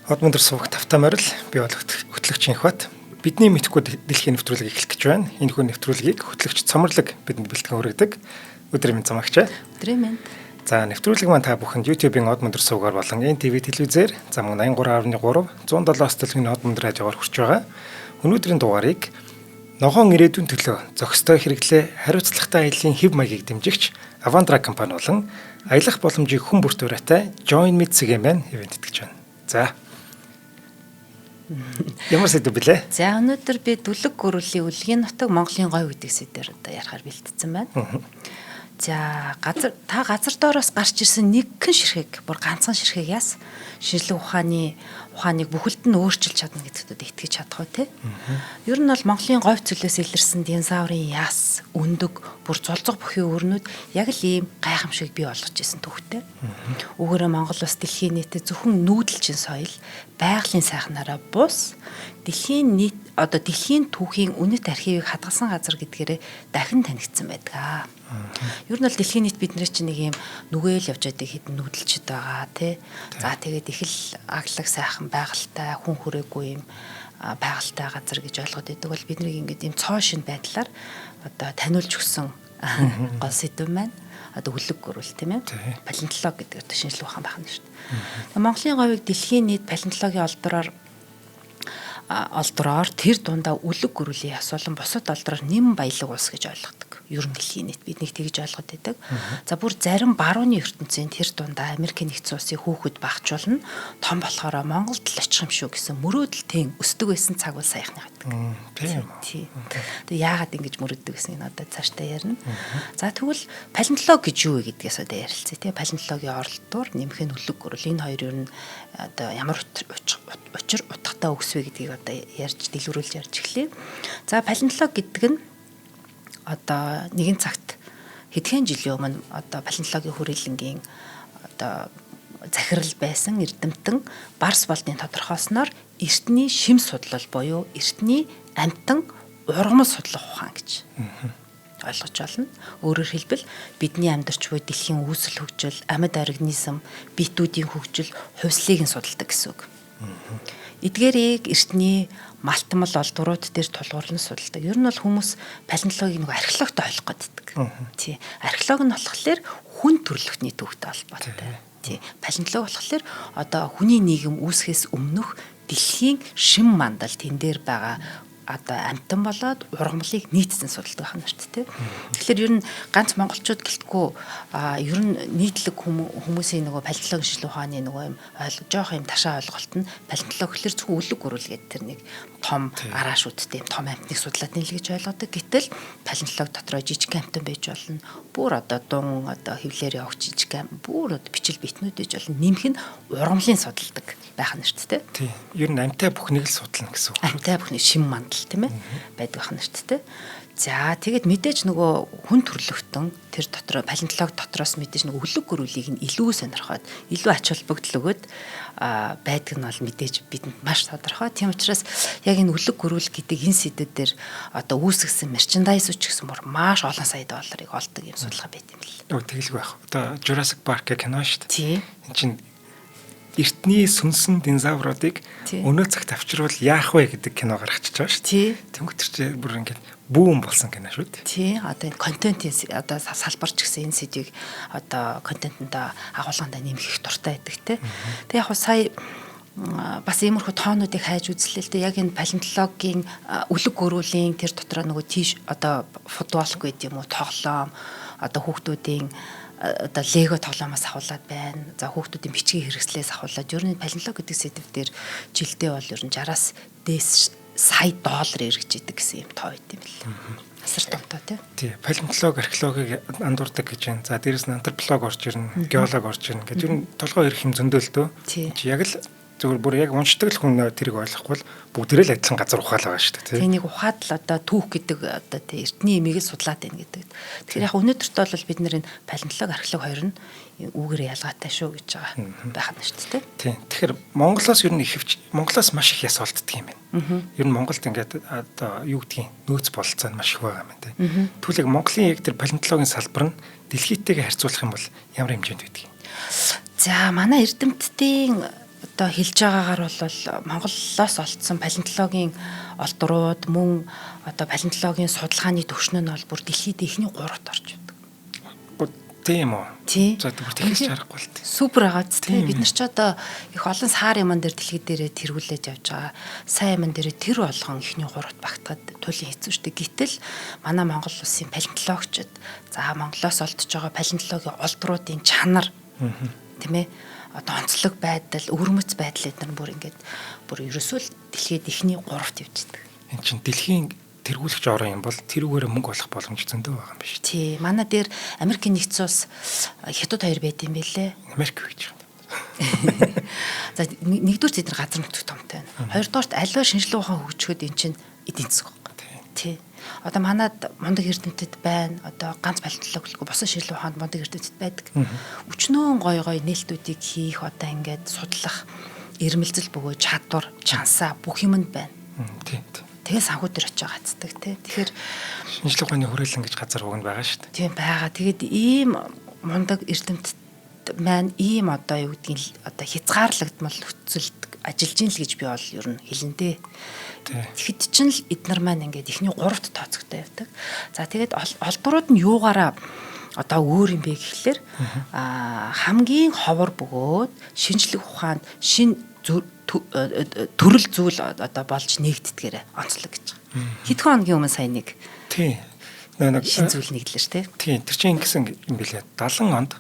Хот мөндөр сувагт автоморил би бол хөтлөгч Инхбат. Бидний мэдхгүй дэлхийн нэвтрүүлгийг эхлэх гэж байна. Энэ хүн нэвтрүүлгийг хөтлөгч Цомрлог бидэнд бэлтгэн хүргэдэг. Өдрийн мэнд замагчаа. Өдрийн мэнд. За нэвтрүүлэг маань та бүхэнд YouTube-ийн Хот мөндөр сувгаар болон NTV телевизээр зам 83.3 107-ос төлөвний Хот мөндөр радиогоор хүрч байгаа. Өнөөдрийн дугаарыг ногоон ирээдүйн төлөө зохистой хэрэглээ хариуцлагатай аяллаа хэв маягийг дэмжигч Avantrak компани болон аялах боломжийг хүн бүрт ураатай Join Me цэгийн ивент итгэж байна. За. Ямар сэдв билээ? За өнөөдөр би дүлэг гөрүлийн үлгийн нутаг Монголын говь гэдэг сэдвээр одоо ярихаар бэлтгэсэн байна. За газар доороос гарч ирсэн нэгэн ширхэг, бүр ганцхан ширхэг яс шинжлэх ухааныг бүхэлд нь өөрчилж чадна гэдэгт итгэж чадах уу те. Ер нь бол Монголын говь цөлөөс илэрсэн динозаврын яс, өндөг, бүр зулцог бүхий өрнүүд яг л ийм гайхамшиг бий болгож исэн төвхтэй. Үүгээрээ Монгол бас дэлхийн нийтэд зөвхөн нүүдэлчин соёл, байгалийн сайхнаараа бус дэлхийн түүхийн үнэт архивыг хадгалсан газар гэдгээрээ дахин танигдсан байдаг. Ер нь бол дэлхийн нийт бидний чинь нэг юм нүгээл явж байдаг хэдэн нүүдэлчд байгаа тий. За тэгээд их л аглаг сайхан байгальтай хүн хүрээгүй юм байгальтай газар гэж ойлгоод байдаг бол бидний ингээд ийм цоо шин байдлаар одоо таниулж өгсөн гол сэдв маань одоо хүлэг гөрүүл тийм ээ. Палеонтолог гэдэг одоо шинжлэх ухаан байна шүү дээ. Монголын говийг дэлхийн нийт палеонтологийн олдроор тэр дундаа үлэг гөрүүлийн яс болон бусад олдроор нэм баялаг улс гэж ойлгодог. Ер нь дэлхийн нийт бид нэг тэгж ойлгоод байдаг. За бүр зарим барууны ертөнцийн тэр дундаа Америкийн нэгдсэн улсын хүүхэд багчуулна. Том болохоор Монголд л очих юм шүү гэсэн мөрөөдөлтийн өсдөг байсан цаг бол саяхны байдаг. Тийм. Тэгээ яагаад ингэж мөрөддөг гэсэн нь одоо цаашдаа ярина. За тэгвэл палеонтолог гэж юу вэ гэдгээс одоо ярилцъя тий. Палеонтологийн оролдуур нэмэх нь үлэг гөрүүл энэ хоёр ер нь одоо ямар учир утгатай үгс вэ гэдгийг одоо дэлгэрүүлж ярьж эхлэе. За палеонтолог гэдэг нь одоо нэгэн цагт хэдхэн жилийн өмнө одоо палеонтологийн хүрээлэнгийн одоо захирал байсан эрдэмтэн Барс болдын тодорхойлсноор эртний шим судлал буюу эртний амьтан ургамал судлах ухаан гэж ойлгож байна. Өөрөөр хэлбэл бидний амьдарч буй дэлхийн үүсэл хөгжил, амьд организм, биетүүдийн хөгжил, хувьслыг нь судалдаг гэсэн үг. Эдгээрийг эртний малтмал олдврууд дээр тулгуурлан судалдаг. Ер нь бол хүмүүс палеонтологийг нэг археологтой ойлгох гэдэг. Тий. Археолог нь болохоор хүн төрөлхтний төвхтэй холбоотой. Тий. Палеонтолог болохоор одоо хүний нийгэм үүсгэхээс өмнөх дэлхийн шим мандал тэн дээр байгаа одоо амтан болоод ургамлыг нийцсэн судалдаг байна шүү дээ. Тэгэхээр ер нь ганц монголчууд гэлтгүй ер нь нийтлэг хүмүүсийн нөгөө палеонтологийн шинжлэх ухааны нөгөө юм жоох юм ташаа ойлголт нь палеонтолог гэхэлэр зөвхөн үлэг гөрүүл гэдэг тэр нэг том араашуудтай том амтныг судлаад нэлээ гэж ойлгодог. Гэтэл палеонтолог дотроо жижиг амтан байж болно. Бүр одоо дун одоо хөвлөөр явах жижиг бүр бичил битнүүд байж болно. Нэмэх нь ургамлын судалдаг байх нь шүү дээ. Тийм. Ер нь амтай бүхнийг л судлана гэсэн үг. Амтай бүхний шим мандал тийм ээ байдаг байна шүү дээ. За тэгээд мэдээж нөгөө хүн төрлөختөн тэр дотроо палеонтолог дотроос мэдээж нөгөө үлэг гөрүүлийг нь илүү сонирхоод илүү ач холбогдол өгöd байдаг нь бол мэдээж бидэнд маш тодорхой. Тийм учраас яг энэ үлэг гөрүүл гэдэг энэ сэдвүүд дээр одоо үүсгэсэн мерчендайз ч гэсэн бүр маш олон сая долларыг олдог юм судалгаа байт юм л. Тэгэлгүй байх. Одоо Jurassic Park гэх кино шүү дээ. Тийм. Энд чинь эртний сүнсэн динозавруудыг өнөө цагт авчирвал яах вэ гэдэг кино гаргачихж байгаа шүү дээ. Тэнгүүт чи бүр ингээд бүүн болсон кино шүү дээ. Тий, одоо энэ контентын одоо салбарч гэсэн энэ сэдвийг одоо контентэнд агуулганд нэмэх их дуртай байдаг те. Тэг яг сая бас иймэрхүү тоонуудыг хайж үзлээ л дээ. Яг энэ палеонтологийн үлэг гөрүүлийн тэр дотроо нөгөө тийш одоо футбол гэдэг юм уу тоглоом одоо хүүхдүүдийн одоо лего тоглоомоос ахуулаад байна. За хүүхдүүдийн бичгийн хэрэгслээс ахуулаад ер нь палеонтолог гэдэг сэдв дээр жилдээ бол ер нь 60-аас дээш сая доллар эргэж идэг гэсэн юм тоо байт юм бэл. Асар томтой тий. Палеонтолог, археологийг андуурдаг гэж байна. За дээрэс нь антрополог орж ирнэ, геолог орж ирнэ гэж ер нь толгой ирэх юм зөндөөлтөө. Чи яг л зөвхөн бүр яг уншдаг л хүн тэрийг ойлгохгүй л бүгдээрээ л адилхан газар ухаал байгаа шүү дээ. Тэнийг ухаад л одоо түүх гэдэг одоо тий эртний имийг судлаад байна гэдэг. Тэгэхээр яг өнөөдөрт бол бид нэр энэ палеонтолог, археолог хоёр нь үүгээр ялгаатай шүү гэж байгаа байх нь шүү дээ. Тий. Тэгэхээр Монголоос ер нь Монголоос маш их яс олддог юм байна. Ер нь Монголд ингээд одоо юу гэдгийг нөөц бололцоо маш их байгаа юм байна. Тэгвэл яг Монголын яг тэр палеонтологийн салбар нь дэлхийтэйгээ харьцуулах юм бол ямар хэмжээнд байдаг юм? За манай эрдэмтдийн одоо хэлж байгаагаар бол Монголоос олдсон палеонтологийн олдрууд мөн одоо палеонтологийн судалгааны түвшин нь бол бүр дэлхийд эхний 3-т орж байдаг. Тийм үү. Тий. За тэгвэл тэгэж харахгүй л тий. Супер агац тий. Бид нар ч одоо их олон сар юмн дээр дэлхий дээрээ тэргүүлээд явж байгаа. Сайн юмн дээрээ тэр болгон эхний 3-т багтахад туйлын хэцүү шүү дээ. Гэтэл манай Монгол улсын палеонтологчид за Монголоос олдож байгаа палеонтологийн олдруудын чанар тийм ээ одоо онцлог байдал, өвөрмөц байдал эдгээр бүр ингээд бүр ерөөсөө дэлхийд эхний 3-т явж байдаг. Энд чинь дэлхийн тэргүүлэгч орон юм бол тэрүүгээр мөнгө олох боломж зөндөө байгаа юм биш үү? Тий, манай дээр Америкийн нэгдсэн улс хятад 2 байт юм байлээ. Америк гэж байна. За нэгдүгээр тэд нар газар нутаг томтой байна. Хоёрдугаарт аливаа шинжилгээ ухаан хөгжөхөд эн чинь эдийн засаг байна. Тий. Одоо манад мундаг эрдэмтэд байна. Одоо ганц палеонтологи босон шинжилгээ ухаанд мундаг эрдэмтэд байдаг. Өчнөө гой нээлтүүдийг хийх одоо ингээд судлах ирмэлзэл бөгөөд чадвар, чансаа бүх юмд байна. Тий. Тэгээ санхүү дээр очиж гацдаг тий. Тэгэхээр шинжилгээ ухааны хүрээлэн гэж газар уг нь байгаа шүү дээ. Тийм байгаа. Тэгээд ийм мундаг эрдэмтэд маань ийм одоо юу гэдгийг одоо хязгаарлагдмал нөхцөлд ажиллаж ийн л гэж би бол ер нь хэлэндээ. Тэгэхэд чинь л эднэр маань ингээд эхний 3-т тооцогтой явдаг. За тэгээд олдрууд нь юугаараа одоо өөр юм бэ гэхлээр хамгийн ховор бөгөөд шинжлэх ухаанд шин төрөл зүйл одоо болж нэгддгээр онцлог гэж байгаа. Хэдхэн хоногийн өмнө сайн нэг шин зүйл нэгдлээ ш тий. Тийм тэр чинь ингэсэн юм билээ 70 онд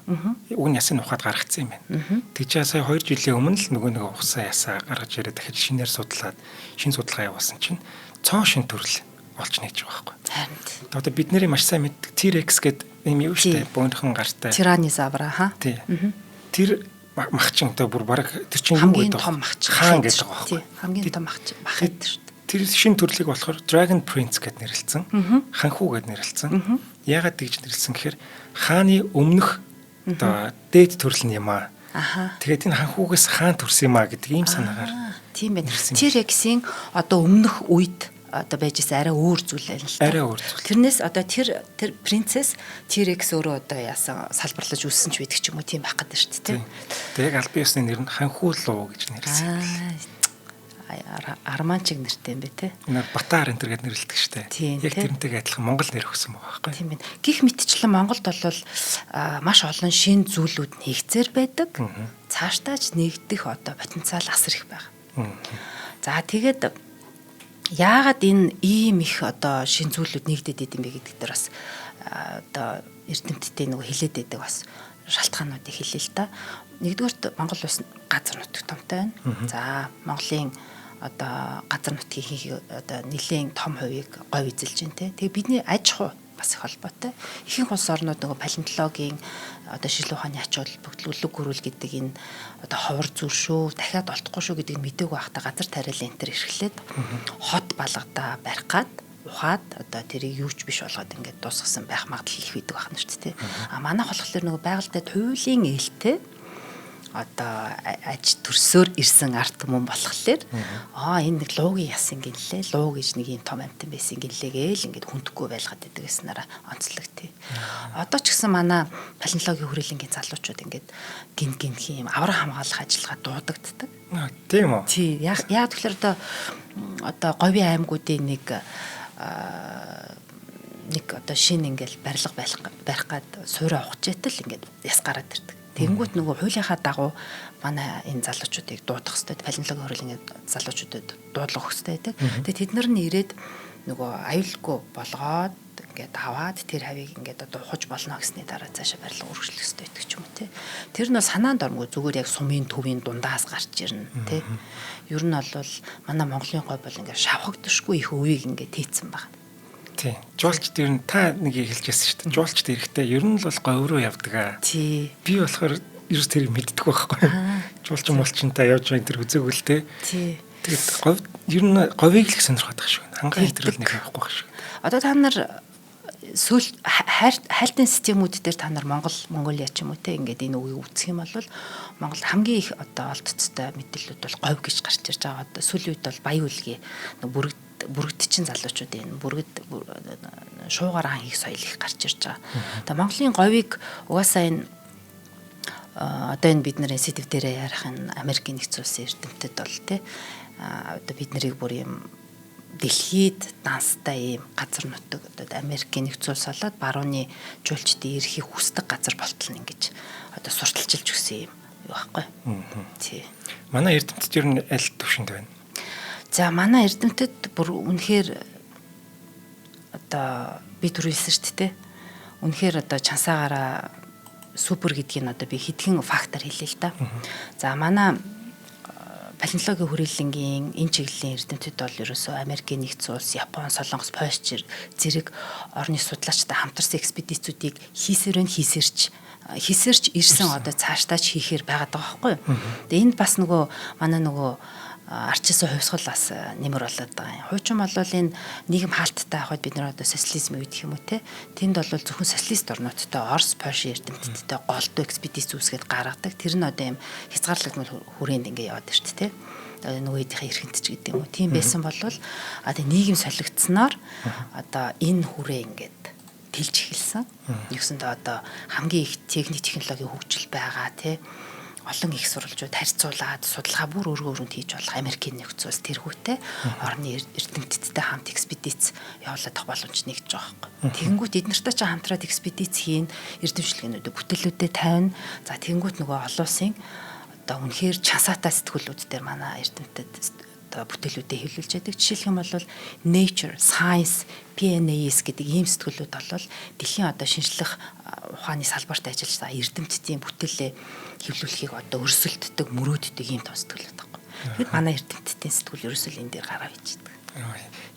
уг нь ясын ухаад гаргацсан юм байна. Тэг чи сая 2 жилийн өмнө л нөгөө ухсан ясаа гаргаж ирээд дахиж шинээр судлаад шин судалгаа явуулсан чинь цоо шин төрөл олж нээж байгаа байхгүй. Харин. Одоо бид нарын маш сайн мэддэг T-Rex гэдэг юм юу штэ бөөнхөн гартай. Tyrannosaurus ха. Тий. Тэр махчин одоо бүр баг тэр чинь юу гэдэг том махчин хаан гэж байгаа байхгүй. Хамгийн том махчин махад шүү дээ. Тэр шин төрлийг болохоор Dragon Prince гэд нэрлэлсэн. Ханхуу гэд нэрлэлсэн. Яагаад тэгж нэрлэлсэн гэхээр хааны өмнөх одоо дээд төрөл нь юм аа. Тэгээд энэ ханхуугаас хаан төрсөн юм аа гэдэг ийм санаагаар. Тийм байна. T-Rex-ийн одоо өмнөх үед одоо байж байгаа арай өөр зүйл байна л та. Арай өөр зүйл. Тэрнээс одоо тэр принцесс T-Rex өөрөө одоо яасан салбарлаж үссэн ч байдаг ч юм уу тийм байх гэдэг шүү дээ. Тэг яг албан ёсны нэр нь ханхуу луу гэж нэрлэсэн. Арманчиг нэртэй юм бэ те. Нэр Батаар энэ төр гэд нэрлэдэг штэ. Яг тэрнтэйг адилхан Монгол нэр өгсөн байгаа байхгүй. Тийм байна. Гэх мэтчлэн Монголд бол маш олон шин зүйлүүд нэгцээр байдаг. Цаашдаач нэгдэх одоо потенциал асар их байгаа. За тэгээд яагаад энэ ийм их одоо шин зүйлүүд нэгдээд идэм бэ гэдэг дээр бас одоо эрдэмтдийн нөгөө хэлээд байдаг бас шалтгаануудыг хэлээ л та. Нэгдүгээрт Монгол улс газар нутаг томтой байна. За Монголын одоо газар нутгийн одоо нэлийн том хувийг говь эзэлж байна те. Тэгээ бидний аж ахуй бас их холбоотой. Ихэнх улс орнууд нөгөө палеонтологийн одоо шинжилгээ ухааны ач холбогдол үлэг гөрүүл гэдэг энэ одоо ховор зүр шүү, дахиад олдохгүй шүү гэдгийг мэдээгүй байхдаа газар тариалан энэ төр эрхлээд хот балгадаа барих гад ухаад одоо тэрийг юуч биш болгоод ингээд дуусгасан байх магадлал их байдаг байна шүү дээ. А манайх болохоор нөгөө байгальтай туйлын ээлтэй одоо аж төрсөөр ирсэн арт түмэн болохоор энэ нэг луугийн яс ингэнлээ луу гэж нэг юм том амтан байсан ингэнлээ гээл ингээд хүндэхгүй байлгаад байдаг гэснээр онцлог тий. Одоо ч гэсэн манай палеонтологийн хүрээлэнгийн залуучууд ингээд гин юм аврах хамгаалах ажиллагаа дуудагддаг. Тийм үү? Тий. Яг тэгэхээр одоо говийн аймагуудын нэг одоо шинэ ингээл барилга барих гад суурай ухажээтэл ингээд яс гараад ирдэг. Тэнгүүт нөгөө хуулийнхаа дагуу манай энэ залуучуудыг дуудах хэрэгтэй. Палеонтологийн хүрээлэнгийн залуучуудад дуудлага өгөх хэрэгтэй. Тэгээ тэд нар нь ирээд нөгөө аюулгүй болгоод ингээд аваад тэр хавийг ингээд одоо ухаж болно гэсний дараа цаашаа барилга үргэлжлэх хэрэгтэй гэдэг ч юм уу тий. Тэр нь санаанд ормгүй зүгээр яг сумын төвийн дундаас гарч ирнэ тий. Ер нь бол манай Монголын говь бол ингээд шавхагдшгүй их өвийг ингээд тээцсэн байна. Тий. Жуулчд ер нь та нэг хэлжсэн шүү дээ. Жуулчд эрэхтэй ер нь л бол говь руу явдаг аа. Тий. Би болохоор ерөөс тэрийг мэддэг байхгүй. Жуулч молчинтай явж байгаа тэр үзээгүй л те. Тий. Тэгээд говь ер нь говийг л сонирхоод байгаа шүү. Хангаан хэтрэл нэг авахгүй байх шүү. Одоо та нар сүүл хайлтын системүүд дээр та нар Монголиа ч юм уу те ингээд энэ үгийг үүсгэх юм бол Монголд хамгийн их одоо олдцтой мэдээлэлүүд бол говь гэж гарч ирж байгаа. Одоо сүүлийн үед бол баян үлгийн бүрэгдчин залуучуудын бүргэд шуугаар хан хийх соёл их гарч ирж байгаа. Тэгээ Монголын говийг угаасаа энэ одоо энэ бид нарын сэдв дээрээ ярих энэ Америкийн нэгдсэн улсын эрдэмтэд бол тий одоо бид нарыг бүр юм дэлхийд данстай ийм газар нутаг одоо Америкийн нэгдсэн улс болоод барууны жуулчдын эрхийг хүсдэг газар болтол нь ингэж одоо сурталчилж өгсөн юм юу байхгүй. Тий. Манай эрдэмтэд ер нь аль төвшөнд байна? За манай эрдэмтэд бүр үнэхээр одоо би түрүүлсэн шүү дээ. Үнэхээр одоо чансаагаараа супер гэдгийг одоо би хэдхэн фактор хэлээ л да. За манай палеонтологийн хүрээлэнгийн энэ чиглэлийн эрдэмтэд бол ерөөсөө Америкийн нэгдсэн улс, Япон, Солонгос, Польш зэрэг орны судлаачтай хамтарсан экспедицүүдийг хийсэрч ирсэн одоо цаашдаа ч хийхээр байгаад байгаа байхгүй юу. Тэгээ энд бас нөгөө манай нөгөө арчсан хувьсгал бас нэмэр болоод байгаа юм. Хуучин бол энэ нийгэм хаалттай авахд бид нар одоо социализм гэдэг юм уу те. Тэнд бол зөвхөн социалист орнуудтай Орос, Польш эрдэмтдтэй голдуу экспедиц үүсгээд гаргадаг. Тэр нь одоо юм хязгаарлагдмал хүрээнд ингээ яваад ирт те. Нөгөөдийнхээ эрхэнтч гэдэг юм уу. Тийм байсан бол одоо нийгэм солигдсноор одоо энэ хүрээ ингээд тэлж эхэлсэн. Нэгсэндээ одоо хамгийн их техник технологийн хөгжил байгаа те. Олон их сурвалжууд харьцуулаад судалгаа бүр өөрөөр хийж болох Америкийн нэгдсэн улс тэрхүүтэй орны эрдэмтдтэй хамт экспедиц явуулах боломж нэгж байгаа байхгүй. Тэгэнгүүт эднэртэй ч хамтраад экспедиц хийн, эрдэмшлэгнүүдээ бүтээлүүдэд тавина. За тэгэнгүүт нөгөө олон улсын одоо үнэхээр чансаатай сэтгүүлүүд дээр манай эрдэмтэд одоо бүтээлүүдэд хэвлүүлж яадаг. Жишээлх юм бол Nature, Science, PNAS гэдэг ийм сэтгүүлүүд бол дэлхийн одоо шинжлэх ухааны салбарт ажиллаж байгаа эрдэмтдийн бүтээлээ хэвлүүлэхийг одоо өрсөлддөг, мөрөөддөг ийм том сэтгүүлүүд байхгүй. Тэгэд манай эрдэмтдийн сэтгүүл ерөөсөө энэ дээр гараа бичдэг.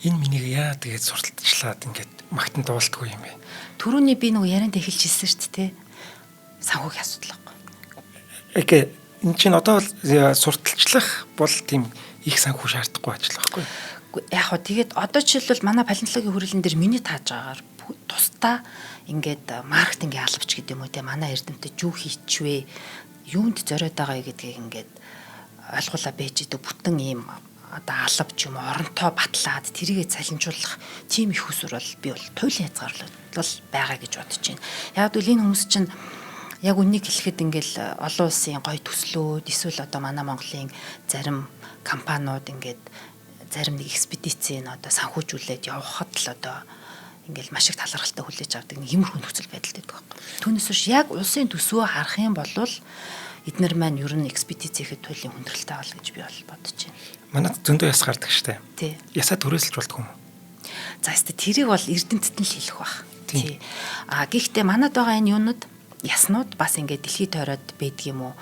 Энэ минийг яа тэгээд сурталчлаад ингээд магтан дуулдаггүй юм бэ? Төрөний би нөгөө ярианд эхэлж хэлсэн шүү дээ. Санхүүгийн асуудал байхгүй. Окей. Энд чинь одоо сурталчлах бол тийм их санхүү шаардахгүй ажил байхгүй. Яг хоо тэгээд одоо жишээлбэл манай палеонтологийн хүрээлэн дээр миний тааж байгаагаар тусдаа ингээд маркетингийн албач гэдэг юм уу те манай эрдэмтэд юу хийчвэ юунд зориод байгаа гэдгийг ингээд ойлгуулаа байж идэг бүтэн ийм одоо албач юм оронтой батлаад тэрийгэ цалинжуулах тийм их хүсвэр бол би бол туйлын хязгаарлал байгаа гэж бодож байна. Яг л энэ хүмүүс чинь яг үнийг хэлэхэд ингээл олон улсын гой төслүүд эсвэл одоо манай Монголын зарим компаниуд ингээд зарим нэг экспедицийн одоо санхүүжүүлээд явхад л одоо ингээл маш их талархалтай хүлээж авдаг нэг юмрхүү нөхцөл байдалтай байдаг байхгүй. Түүнээс биш яг улсын төсвөө харах юм бол эднэр маань ер нь экспедиц хийхэд туйлын хүндрэлтэй авал гэж би бол бодож байна. Манайд зөндөө яс гардаг штэ. Тий. Ясаа төрөөсөлж болдгоо юм. За тэрийг бол эрдэмтэд нь л хэлэх бах. Тий. Гэхдээ манад байгаа энэ юунууд яснууд бас ингээд дэлхийд тойроод байдаг юм уу?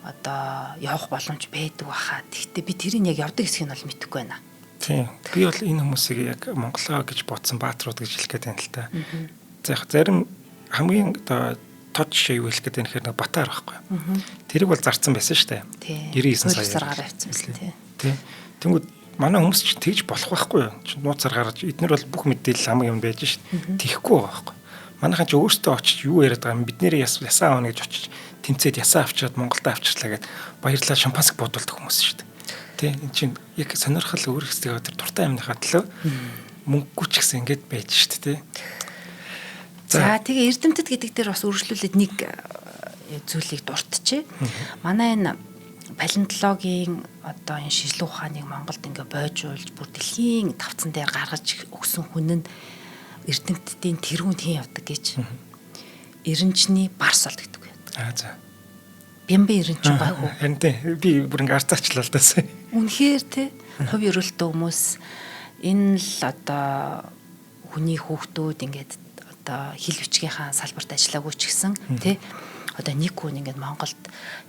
Одоо явах боломж байдаг баха. Гэхдээ би тэрийг яг явдаг хэсгийг нь бол мэдэхгүй байна. Тийм. Би бол энэ хүмүүсийг яг Монголоо гэж бодсон бааtruуд гэж хэлэх гээд байна л та. За яг зарим хамгийн одоо тод жишээ юу хэлэх гээд байна гэхээр Батар байхгүй. Тэрийг бол зарцсан байсан шүү дээ. 99 сая гараар авчихсан байсан тий. Тэнгүүд манай хүмүүс ч тэгж болох байхгүй юу? Нууцаар гаргаж эднэр бол бүх мэдээлэл хамгийн юм байж шүү дээ. Тихгүй байгаа байхгүй. Манайхан ч өөртөө очиж юу яриад байгаа юм бид нэр ясаа авна гэж очиж тэмцээд ясаа авчираад Монголд авчирлаа гэд баярлалаа шампанск бодулдаг хүмүүс шүү дээ. Тэ эн чинь яг сонирхол өөр хэсгээ тэр дуртай амныхаа төлөө мөнгөгүй ч гэсэн ингэж байж шүү дээ. За тэгээ эрдэмтэд гэдэг дээр бас үргэлжлүүлээд нэг зүйлийг дуртчихъя. Манай энэ палеонтологийн одоо энэ шинжлэх ухааныг Монголд ингээ бойжуулж бүр дэлхийн тавцан дээр гаргаж өгсөн хүн нь эрдэмтдийн тэргүүнд хийн явдаг гэж. Эренчний барс ол гэдэг байдаг. За. Бямбын эренч байгаагүй. Харин би бүр ингээ арцаачлаа л даа. Үнэхээр те хувь ерөөлтөө хүмүүс энэ л одоо хүний хүүхдүүд ингээд одоо хил бичгийнхаа салбарт ажиллаагүй ч гэсэн те одоо нэг хүн ингээд Монголд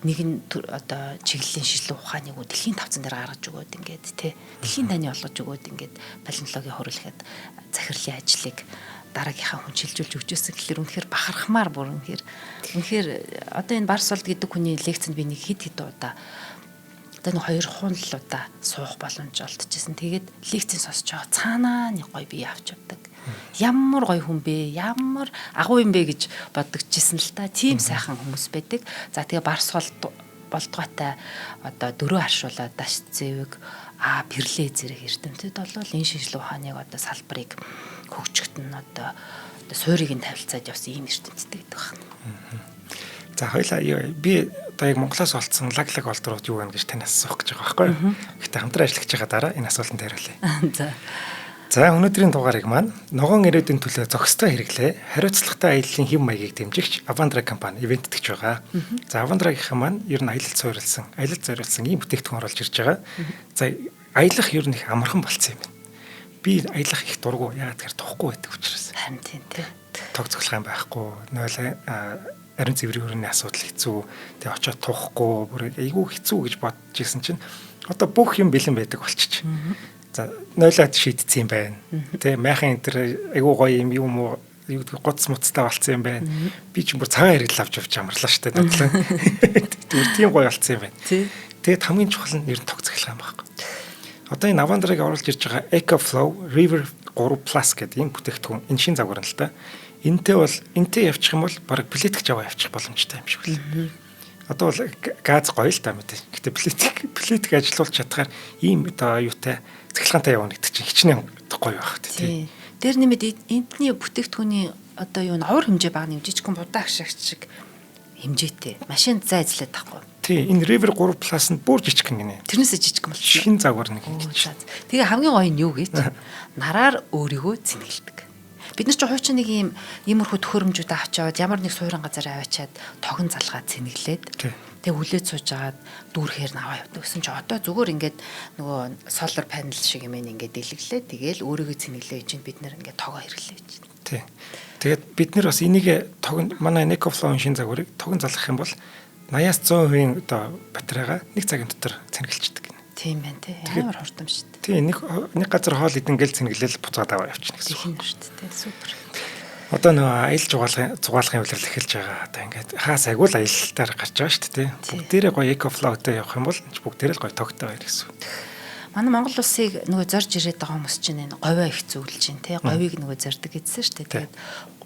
нэгэн одоо чиглэлийн шинжлэх ухааныг дэлхийн тавцан дээр гаргаж өгөөд ингээд те дэлхийн таны олгож өгөөд ингээд палеонтологийн хөрлөхэд захирлын ажлыг дараагийнхаа хүн шилжүүлж өгчөөсөн гэхэлэр үнэхээр бахархмаар бүр үнэхээр одоо энэ Барсолд гэдэг хүний лекцэнд би нэг хэд удаа одоо нэг 2 удаа суух боломж олдчихсэн. Тэгээд лекцийг сонсож байгаа цаанаа нэг гоё бие авч явдаг. Ямар гоё хүн бэ? Ямар агуу юм бэ гэж бодогчсэн л та. Тийм сайхан хүмүүс байдаг. За тэгээ Барсолд болдгоотой одоо дөрөв харшуулаад даш зэвэг перлээ зэрэг эрдэмтэд бол энэ шинжлэх ухааныг одоо салбарыг хөгжөхт нь одоо суурийг нь тавилцаад явсан ийм эрдэмтдтэй гэдэг байна. За хоёлаа би одоо яг Монголоос олцсон лаглаг олдрууд юу вэ гэж танаас асуух гэж байгаа байхгүй юу? Гэхдээ хамтран ажиллаж байгаа дараа энэ асуултанд хариулъя. За. За өнөөдрийн дугаарыг маань ногоон ирээдүйн төлөө зохистой хэрэглээ хариуцлагатай аяллаа хэв маягийг дэмжигч Avandra компани ивенттгч байгаа. За Avandra-гийнхан маань ер нь аялалд зориулсан ийм бүтээгдэхүүн оруулж ирж байгаа. За аялах ер нь их амархан болцсон юм байна. Би аялах их дургу яагаад тэгэхээр тухгүй байдаг учраас. Харин тийм тий. Тог цоглох юм байхгүй. Нойлоо ариун цэврийн хөрөний асуудал хэцүү. Тэгээ очиод тухгүй бүр айгүй хэцүү гэж бодож ирсэн чинь одоо бүх юм бэлэн байдаг болчих. За нойлоод шийдсэн юм байна. Тэ майхан энэ төр айгүй гоё юм уу юу гоц муцтай болцсон юм байна. Би ч бүр цагаан хэрэгэл авч явж амарлаа штэ нодлоо. Тэгвэл тийм гоё болцсон юм байна. Тэгээд хамгийн чухал нь ер нь тог цоглох юм байхгүй. Одоо энэ Avandra-ыг оруулж ирж байгаа EcoFlow River 3 Plus гэдэг энэ бүтээгдэхүүн энэ шин загвар нь л та. Энтэй явчих юм бол баг плетик аваа явчих боломжтой юм шиг байна. Одоо бол газ гоё л та мэдээ. Гэтэ плетик ажилуулж чадхаар ийм одоо юутай цахилгаантай явна гэдэг чинь хичнээн гоё байх тий. Дээр нэмээд энтний бүтээгдэхүүний одоо юу н авар хэмжээ бага нэм жижигхэн будаа агшаагч шиг хэмжээтэй. Машинд зайзлаад тахгүй. Тий, энэ River 3 Plus нь бүр жижигхэн гинэ. Тэрнээсээ жижигхэн болчихсон. Шин загвар нэг гэж. Тэгээ хамгийн гоё нь юу гэж нараар өөрийгөө цэнгэлдэг. Бид нар ч хуучин нэг иймэрхүү төхөөрөмжүүд авчаад ямар нэг суурин газар аваачаад тогон залгаа цэнэглээд тэгээ хүлээд сууж агаад дүүрхээр наваа явдаг гэсэн чи одоо зүгээр ингээд нөгөө солар панел шиг юм ингээд дэлгэглээ тэгээл өөрийгөө цэнэглээ гэж бид нар ингээд тогоо хэрэглэе гэж. Тий. Тэгээд бид нар бас энийг тогон манай EcoFlow шин загварыг тогон залгах юм бол 80-аас 100% одоо батарейгаа нэг цагийн дотор цэнгэлждэг гэнэ. Тийм байна тий. Амар хурдан шүү дээ. Тий, нэг газар хоол идэнгээл цэнгэлэл буцаад аваа явчихна гэсэн. Тийм шүү дээ. Супер. Одоо нөгөө аялал зугаалгын хувьд эхэлж байгаа. Одоо ингээд хаас агуул аялалтаар гарч байгаа шүү дээ. Бүгдээрээ гоё EcoFlow-тэй явах юм бол бүгдээрээ л гоё тогттой байх гэсэн. Манай Монгол улсыг нөгөө зорж ирээд байгаа хүмүүс чинь энэ говьоо их зөвлөж чинь тий. Говийг нөгөө зордог гэдсэн шүү дээ. Тэгээд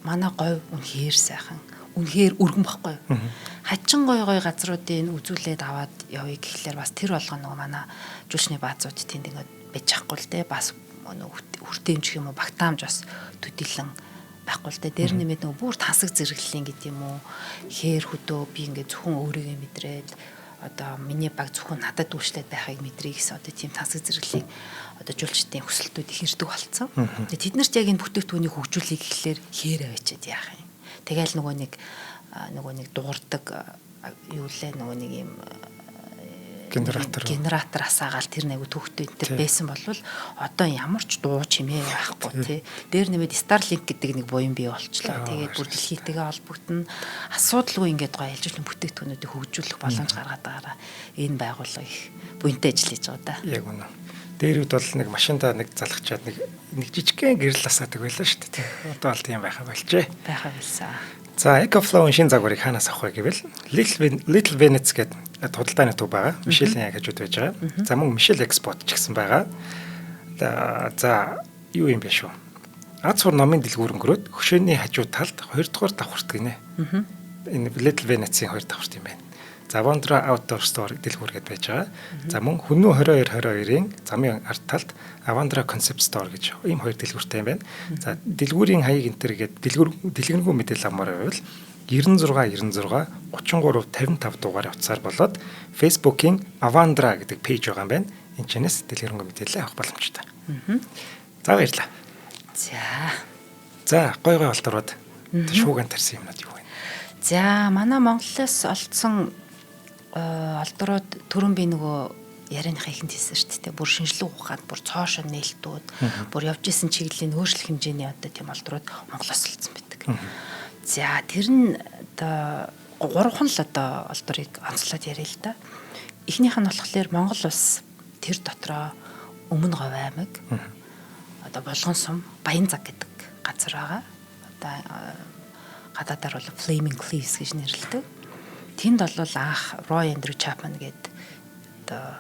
манай говь үнэхээр сайхан. Үнэхээр өргөн бохгүй юу. Хачин гой газруудын үзүүлээд аваад явъя гэхлээр бас тэр болгоно нөгөө манай жүшний баазууд тэнд ингээд байж ахгүй л те бас хүртээмжих юм уу багтаамж бас төдийлөн байхгүй л те дээр нэмээд нөгөө бүр тансаг зэрэглэлийн гэдэг юм уу хээр хөдөө би ингээд зөвхөн өөрийгөө мэдрээд одоо миний баг зөвхөн надад дүүшлээд байхыг мэдрээ гэсэн одоо тийм тансаг зэрэглэлийн одоо жуулчдын хүсэлтүүд их ирдэг болцсон. Тэгээд тэд нарт яг энэ бүтээгдэхүүнийг хөгжүүлэх гэхлээр хээр аваачаад яах юм. Тэгэл нөгөө нэг дуурдаг юу лээ нөгөө нэг юм генератор асаагаал тэр нэг төвхтэй энэ байсан болвол одоо ямар ч дуу чимээ байхгүй тий. Дээр нэмээд Starlink гэдэг нэг буян бий болчлоо. Тэгээд бүр дэлхийтэйгээ холбогдно. Асуудалгүй ингээд гоё альжуулсан бүтээгдэхүүнүүдийг хөгжүүлэх боломж гаргаад байгаараа энэ байгууллага их буянтай ажил хийж байгаа да. Яг үнэ. Дээр үед бол нэг машинтаа нэг залгачаад нэг жижигхэн гэрэл асаадаг байлаа шүү дээ. Одоо бол тийм байхаа болжээ. Байхаа билсэн. За EcoFlow шин загварыг хаанаас авах вэ гэвэл Little Venice гэдэг худалдааны төв байгаа. Мишелийн хажууд байж байгаа. За мөн Мишель Export ч гэсэн байгаа. За юу юм бэ шүү. Аз хур номын дэлгүүр өнгөрөөд хөшөөний хажуу талд 2 дугаар давхарт гинэ. Энэ Little Venice-ийн 2 давхарт юм байна. За Avandra Outdoor Store дэлгүүр гэдээ байж байгаа. За мөн Хүннүү 2222-ийн замын ард талд Avandra Concept Store гэж ийм 2 дэлгүүртэй юм байна. За дэлгүүрийн хаяг энтер гэдэг дэлгэрэнгүй мэдээлэл авмаар байвал 96 33 55 дугаарыг утсаар болоод Facebook-ийн Avandra гэдэг пэйж байгаа юм байна. Энэ чэнэс дэлгэрэнгүй мэдээлэл авах боломжтой. За баярлалаа. За гой олдорууд шууган тарсан юмнууд юу вэ? За манай Монголоос олдсон олдрууд түрүүн би нөгөө ярианыхаа ихэнд хэлсэн шүү дээ. Бүр шинжлэх ухаанд бүр цоошо нээлтүүд, бүр явж исэн чиглэлийн өөрчлөх хэмжээний одоо тийм олдрууд Монголоос олдсон байдаг. За тэр нь одоо гурван л одоо олдрыг онцлоод яриа л да. Эхнийх нь болохоор Монгол улс тэр дотроо Өмнө Говь аймаг, одоо Болгон сум, Баян цаг гэдэг газар байгаа. Одоо гадаадаар бол Flaming Cliffs гэж нэрлэдэг. Тэнд бол анх Roy Andrew Chapman гэдэг одоо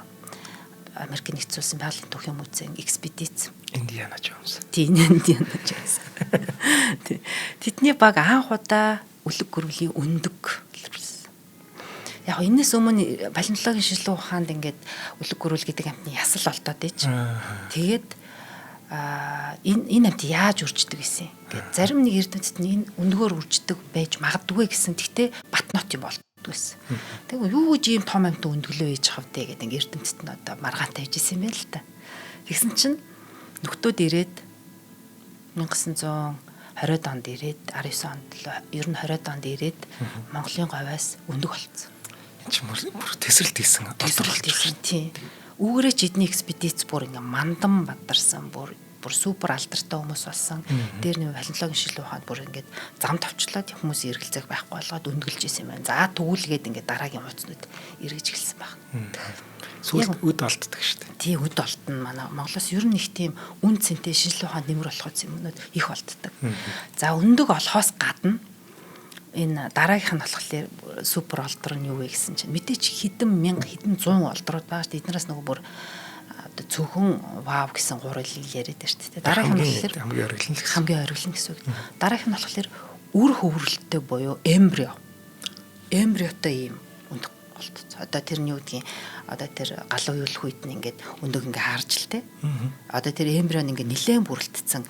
Америк нэгдсэн улсын байгалийн түүхийн музейн экспедиц Индиана Джонс. Тийм Индиана Джонс. Тэдний баг анх удаа үлэг гөрвлийн өндөг гэлбэрсэн. Яг энэс өмнө палеонтологийн шинжилгээ ухаанд ингээд үлэг гөрвөл гэдэг амтны ясал олдоод ээж. Тэгээд энэ амьд яаж үрждэг гэсэн. Зарим нэг эрдэмтэд нь энэ өндгөөр үрждэг байж магадгүй гэсэн. Гэхдээ Батнот юм болдгоо гэсэн. Тэгээ юу гэж ийм том амьд өндгөлөө ээж хавдэ гэдэг ингээ эрдэмтэд нь одоо маргаантай хийжсэн юм байна л та. Тэгсэн чинь нөхдөөд ирээд 1920-ад онд ирээд 19 онд ер нь 20-ад онд ирээд Монголын говьас өндөг болцсон. Энд чинь бүр тесрэлт хийсэн. Тийм. Үүгээрээ ч эдний экспедиц бүр ингээ мандан бадарсан бүр супер алдартай хүмүүс болсон. Дээр нэг палеонтологийн шилүү ухаанд бүр ингээд зам товчлоод хүмүүс эргэлзэх байхгүй болгоод өндгөлж исэн юм байна. За тгүүлгээд ингээд дараагийн хуцнууд эргэж эхэлсэн байна. Сүүл үд олддог шүү дээ. Тий, үд олдно. Манай Монголоос ер нь их тийм үн цэнтэй шилүү ухаанд нэмэр болох юмнууд их олддог. За өндөг олохоос гадна энэ дараагийнх нь болохоор супер олдор нь юу вэ гэсэн чинь мэдээч хэдэн 100 олдрууд байгаа шүү дээ. Эднээс нөгөө бүр одоо цөөхөн вау гэсэн гурвал яриад байна шүү дээ. Дараагийнх нь болохоор хамгийн ориглон гэсэн үг. Дараагийнх нь болохоор үр хөврөлттэй буюу эмбриотой ийм өндөг олдсон. Одоо тэр нь юу гэдгийг одоо тэр галуу юулах үед нь ингээд өндөг ингээ харж л те. Одоо тэр эмбрион ингээ нилээн бүрэлдсэн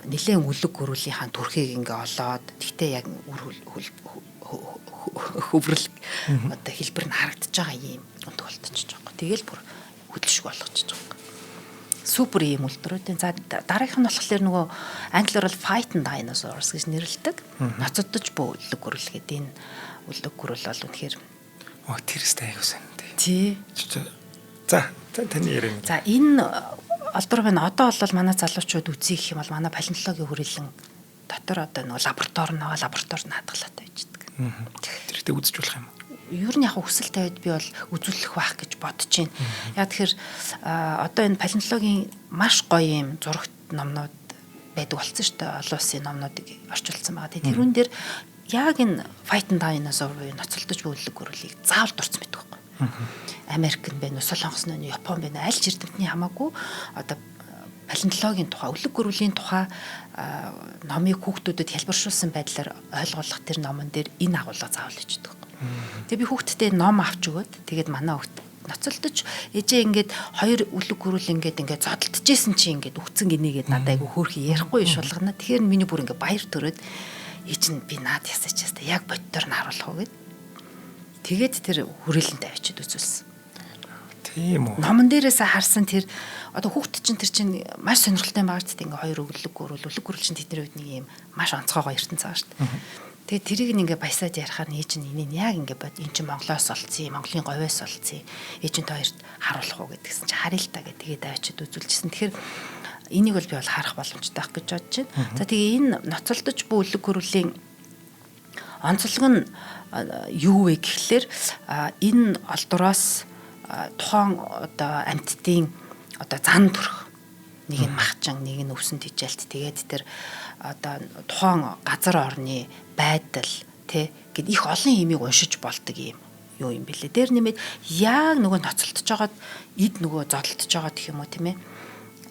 нилээн үлэг гөрүүлийнхаа төрхийг ингээ олоод тэгтээ яг хөврөл одоо хэлбэр нь харагдаж байгаа юм өндөг болтчих жоох. Тэгэл бүр хөдөлшөг болгочих жоох. Супер ийм үлдрүүдийн за дараагийнх нь болохоор нөгөө англиар бол fighting dinosaurs гэж нэрлэдэг. Ноцоддож буй үлэг гөрөл гэдэг энэ үлэг гөрөл бол үнэхээр тэрстэй аяусан тий. За таны яриа. За энэ олдор байна. Одоо бол манай залуучууд үзье гэх юм бол манай палеонтологийн хүрээлэн дотор одоо нөгөө лаборатори наадгалаатай байждаг. Тэртээ үзэж болох юм. Ер нь яг хүсэл тавиад би бол үзүүлэх байх гэж бодож байна. Яг тэгэхээр одоо энэ палеонтологийн маш гоё юм зурагт номнууд байдаг болсон шүү дээ. Олон улсын номнуудыг орчуулсан байгаа. Тэрүүн дээр яг энэ fighting dinosaur буюу ноцолдож буй үлэг гөрөлийг заавал дурдсан байдаг байхгүй. Америк нь байна, Солонгос нь, Япон байна, аль ч эрдэмтний хамаагүй одоо палеонтологийн тухай, үлэг гөрөлийн тухай номыг хүүхдүүдэд хэлбэршүүлсэн байдлаар ойлгуулах тэр номон дээр энэ агуулга заавал хийдэг байхгүй. Тэгээ би хүүхдтэй ном авч өгөөд тэгээд манай хүүхд ноцолдож ээжээ ингээд хоёр үлэг гөрөл ингээд зодтолдожсэн чи ингээд үгцэн гинийгээд надад айгу хөөрхи ярихгүй иш болгоно. Тэгэхээр миний бүр ингээд баяр төрөөд ээж нь би наад ясаач яста яг боддоор нь харуулах уу гэд. Тэгээд тэр хүрээлэн тавьчихад үзүүлсэн. Тийм үү. Номон дээрээс харсан тэр одоо хүүхд чинь тэр чинь маш сонирхолтой байгаа ч тийм ингээ хоёр үлэг гөрөл чинь тэдний үед нэг юм маш онцгойгоо ертөнц байгаа шүү дээ. Тэгээд тэрийг ингээ баясаад ярихаар нь ээж нь энийг яг ингээ бод эн чинь Монголоос олцсон, Монголын говьоос олцсон. Ээж нь хоёрт харуулах уу гэдгсэн чинь харъя л та гэдэг тэгээд авчид үзүүлчихсэн. Тэгэхээр энийг бол би бол харах боломжтой байх гэж бодож байна. За тэгээ энэ ноцолдож буй үлэг гөрөлийн онцлог нь юу вэ гэхлээр энэ олдроос тухайн одоо амьтдын одоо зан төрх нэг нь махчин нэг нь өвсөн тижээлт тэгээд тэр одоо тухайн газар орны байдал тий гэд их олон юмыг уншиж болдог юм юу юм бэлээ. Дээр нэмээд яг нөгөө ноцолдож байгаад эд нөгөө зодтолдож байгаа гэх юм уу тийм ээ.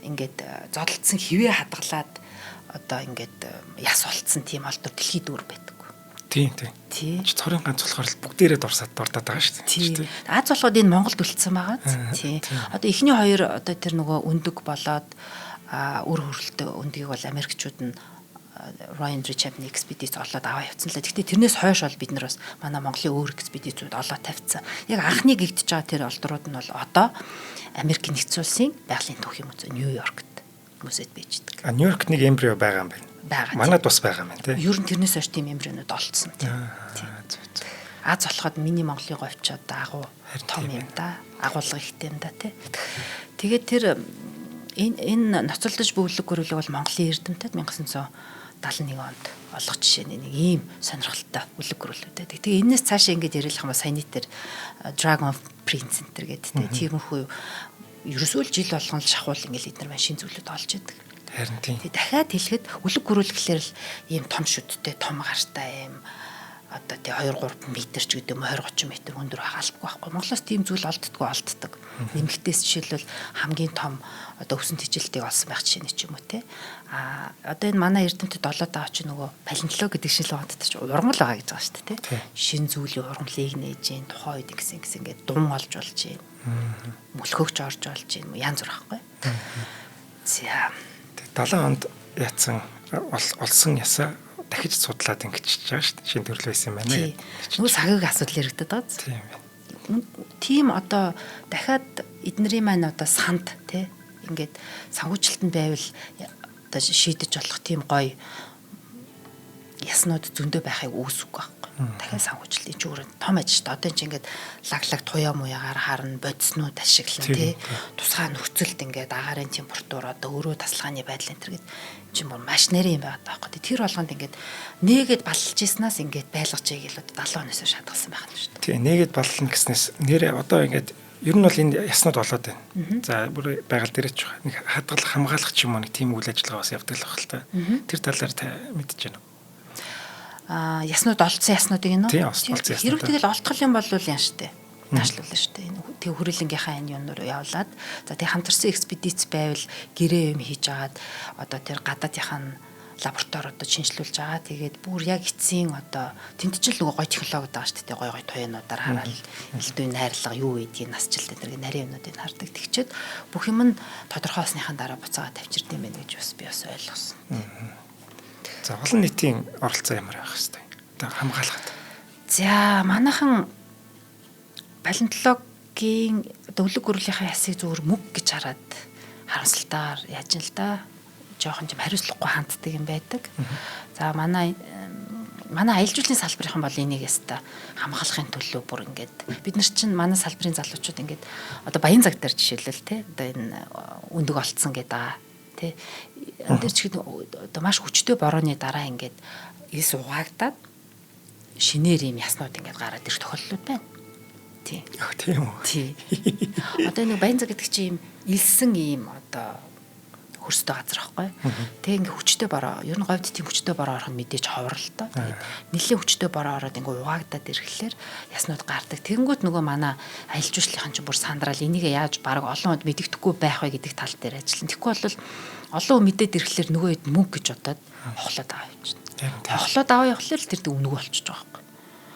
Ингээд зодтолдсон хивээ хадгалаад одоо ингээд яс болцсон тийм олдор дэлхийд дүүр байдаг. Тийм. Цорын ганц болохоор бүгдээрээ дурдаад байгаа шүү дээ. Аз болоход энэ Монголд үлдсэн байгаа. Тийм. Одоо эхний хоёр одоо тэр нөгөө өндөг болоод үр хөрөлтөө өндгийг бол Америкчууд нь Ryan Richard-ны экспедиц олоод аваа явцсан л. Гэхдээ тэрнээс хойш бол бид нар бас манай Монголын өөр экспедицүүд олоод тавьсан. Яг анхны гэгдэж байгаа тэр олдрууд нь бол одоо Америк нэгдсэн улсын байгалийн түүхийн музей Нью-Йоркт музейд байждаг. Нью-Йоркт нэг эмбрио байгаа юм байна. Манайд бас байгаа юм байна тий. Ер нь тэрнээс хойш тийм эмбрионууд олдсон тийм. Аз болоход миний Монголын говьч одоо агуу том юм да. Агуулга ихтэй юм да тий. Тэгээд тэр энэ ноцолдож буй үлэг гөрөлийг бол Монголын эрдэмтэд 1971 онд олгох жишээний нэг ийм сонирхолтой үлэг гөрөл байдаг. Тэгээ энэс цаашаа ингэж ярих юм ба саяны тэр Dragon Prince Center гэдэг тиймэрхүү ерөөсөө жил болгон л шахуул ингээл эдгээр маань шин зүйлүүд олж идэг. Харин тийм. Тэгээ дахиад хэлэхэд үлэг гөрөл гэхэлэр л ийм том шүттэй, том гартай ийм одоо тий 2-3 метр ч гэдэг юм 20-30 метр өндөр хаалбгүй байхгүй. Монголоос тийм зүйл олддог. Нэмэгдээс жишээлбэл хамгийн том одоо өвсөн тижилтийг олсон байх жишээ нь ч юм уу тий. Одоо энэ манай эрдэмтэд олоод байгаа чи нөгөө палеонтолог гэдэг шил боддог чи ургамал байгаа гэж байгаа шүү дээ тий. Шин зүйлийн ургамлыг нээж гин тухайн үед гэсэн ингээд дун олж болж гин. Мөлхөгч орж болж гин янз бүр байхгүй. За 70 онд яатсан олсон ясаа дахиж судлаад ингэж байгаа шүү дээ. Шинэ төрөл байсан юм байна. Нөгөө сагийг асуудал яригдаад байгаа зү. Тийм байна. Тийм одоо дахиад эднэрийн маань одоо санд тий ингээд санхүүжилтанд байвал одоо шийдэж болох тийм гоё яснууд зөндөө байхыг үүсэхгүй байхгүй. Дахиад санхүүжилтийн ч өөрөө том аж шүү дээ. Одоо чи ингээд лаглаг туяа муягаар харна, бодиснууд ашиглан тий тусгай нөхцөлд ингээд агарын температур одоо өөрөө тасалгааны байдал энэ төр гэд чинь маш нэрийн юм байна байхгүй. Тэр болгонд ингээд нээгээд баллж ийснаас ингээд байлгаж ийг л 70 оноос шатгалсан байх нь шүү дээ. Тий нээгээд баллна гэснээс нэрээ одоо ингээд ер нь бол энэ яснууд болоод байна. За бүр байгаль дээр ч нэг хадгалах хамгаалах ч юм уу нэг тийм үйл ажиллагаа бас явдаг л байх л та. Тэр талаар та мэдэж байна уу? Яснууд олдсон яснуудыг нөө. Хэрвээ тэгэл олдох юм бол яа штэ. Наашлуулна штэ. Тэг хүрээлэнгийнхаа энэ юмнууд явуулаад за тэг хамтарсан экспедиц байвал гэрээ юм хийж агаад одоо тэр гадаадынхаа лаборатори одоо шинжилүүлж байгаа. Тэгээд бүр яг эцсийн одоо тэнд чинь л нөгөө гой технологи байгаа штэ. Тэг гой туяануудаар хараад элдвийн найрлага юу гэдгийг насжилт энэ нарийн юмнуудыг хардаг. Тэгчээд бүх юм нь тодорхой болсныхаа дараа буцаага тавьчирд юм байна гэж би бас ойлгосон. За олон нийтийн оролцоо ямар байх хэвээр. Одоо хамгаалахад. За манайхан палеонтологийн өвлөг гөрөлийнхаа ясыг зөвхөн мөг гэж хараад харамсалтаар яаж юм л да. Жохон юм хариуцлагагүй ханддаг юм байдаг. За манай аялал жуулчлалын салбарын бол энийг яста хамгаалахын төлөө бүр ингээд бид нар чинь манай салбарын залуучууд ингээд одоо Баян цаг дээр жишээлбэл те одоо энэ өндөг олцсон гэдэг тий энэ дэр ч одоо маш хүчтэй борооны дараа ингээд эс угаагдаад шинээр юм яснууд ингээд гараад ирэх тохиолдлууд байна. Тий. Тийм үү. Тий. Одоо нэг Баян цаг гэдэг чинь юм илсэн юм одоо хөрстэй газар байхгүй. Тэг ингээ хүчтэй бороо. Ер нь говьд тийм хүчтэй бороо орох нь мэдээж ховор л доо. Тэгээд нэлээд хүчтэй бороо ороод ингээ угаагдаад ирэхлээр яснууд гардаг. Тэгэнгүүт нөгөө манай аялал жуулчлалын чинь бүр сандрал энийг яаж баг олон хүнд мэддэхгүй байх вэ гэдэг тал дээр ажиллана. Тэгэхгүй бол олон хүн мэдээд ирэхлээр нөгөө хэд мөнгө гэж бодоод хохлоод аваа явчихна. Хохлоод аваа явахлаар л тэр дэг үнэгүй болчихж байгаа байхгүй.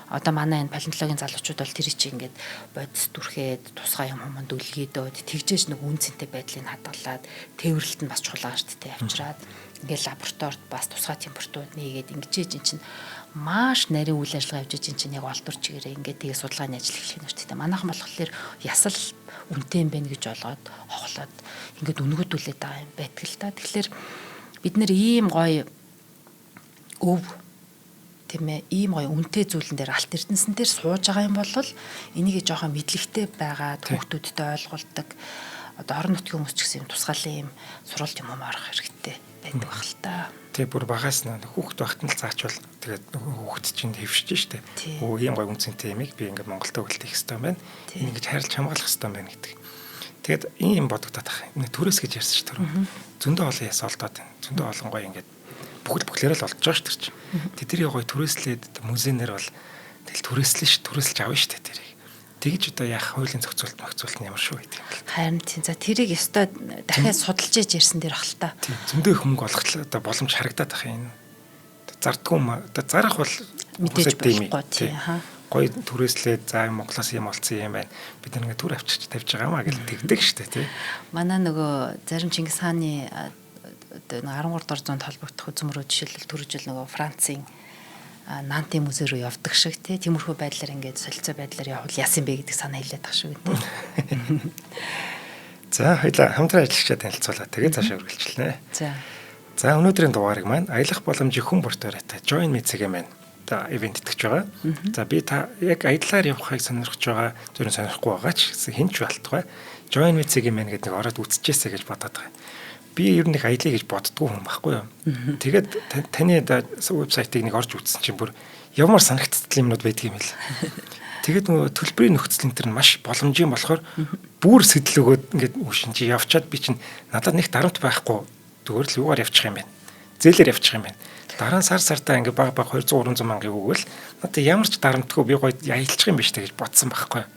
Одоо манай энэ палеонтологийн залуучууд бол тэр чинь ингээд бодис дүрхээд тусгай юм хуманд үлгийдөөд тэгжээж нэг үн цэнтэй байдлыг хадгалаад тээвэрлэлт нь бас чухал шүү дээ авчираад ингээд лабораторид бас тусгай температурууд нээгээд ингэжээж эн чинь маш нарийн үйл ажиллагаа явж эн чинь яг олдвор чигээрээ ингээд тэгээ судалгааны ажил эхлэх нь шүү дээ. Манайхан болохоор ясал үнэтэй юм байна гэж олгоод хохлоод ингээд үнгөдүүлээд байгаа юм байтгал та. Тэгэхээр бид нэр ийм гоё өв тийм ээ ийм гоё үнэтэй зүйлэн дээр алт эрдэнэсэн дээр сууж байгаа юм бол энийг жоохон мэдлэгтэй байгаа хүүхдүүдтэй ойлгуулдаг одоо орон нутгийн хүмүүс ч гэсэн юм тусгаалan юм сурвалж юм орох хэрэгтэй байдаг баг л та. Тэгээ бүр багаас нь хүүхд байхад нь л заачвал тэгээд хүүхд чинь хэвшиж штэ. Өө ийм гоё үнцэнтэй юмыг би ингээд Монголд өгөлт хийх хэрэгтэй юм байна. Ингэж харилж хамгаалах хэрэгтэй юм байна гэдэг. Тэгээд ийм бодогдоод байгаа юм. Түрээс гэж ярьсан ш төрөө. Зөндөө олон яс олдоод байна. Зөндөө олон гоё ингээд бүхлээр л олж байгаа ш тэр чинь. Тэдний гоё түрээслээд музейнэр бол тэгэл түрээслэн ш түрээслж авна ш тэрийг. Тэгж одоо яах хуулийн зохицуулт магцуулт нь ямар шүү гэдэг юм бэл. Харин тийм за тэрийг ёстой дахиад судалж ээж ярьсан дээр бах л та. Тийм зөндөө их хөнгө олох одоо боломж харагдаад байх юм. Зардгүй юм одоо зарах бол мэдээж болохгүй тийм хаа. Гоё түрээслээд за Монголоос юм олцсон юм байна. Бид нэг түр авчирч тавьж байгаа маа гэж тэгдэг штэ тий. Манай нөгөө зарим Чингис хааны одоо 13 дугаар зуунд холбогдох үзмөрөө жишээлбэл түрүүжил нөгөө Францын Нантын музей руу явдаг шиг тий тиймэрхүү байдлаар ингээд солилцоо байдлаар явбал яасан бэ гэдэг санаа хэлээд тах шүү тий. За хоёлаа хамтран ажиллагчаа танилцуулаад тэгээ цаашаа үргэлжлэнэ. За өнөөдрийн дугаарыг маань аялах боломжийг хүн бүртээрээ Join Me цэгийн маань та ивент итгэж байгаа. За би та яг аяллаар явахыг сонирхож байгаа зөвхөн сонирхгүй байгаа ч хэн ч балтугай Join Me цэгийн маань гэдэг нэг ороод үзчихээсэй гэж бодоод байгаа. Би ер нь их аялыг гэж боддгоо хүн байхгүй юу. Тэгээд таны вебсайтыг нэг орж үзсэн чинь бүр ямар санагдтал юмнууд байдаг юм хэл. Тэгээд нөгөө төлбөрийн нөхцөл энэ төр маш боломжийн болохоор бүр сэтэл өгөөд ингээд үшин чи явчаад би чинь надад нэг дарамт байхгүй зүгээр л юугаар явчих юм бэ? Зээлээр явчих юм байна. Дараа нь сартаа ингээд баг 200 300 мянгаыг өгвөл надад ямар ч дарамтгүй би гоё аялчих юм биш гэж бодсон байхгүй юу.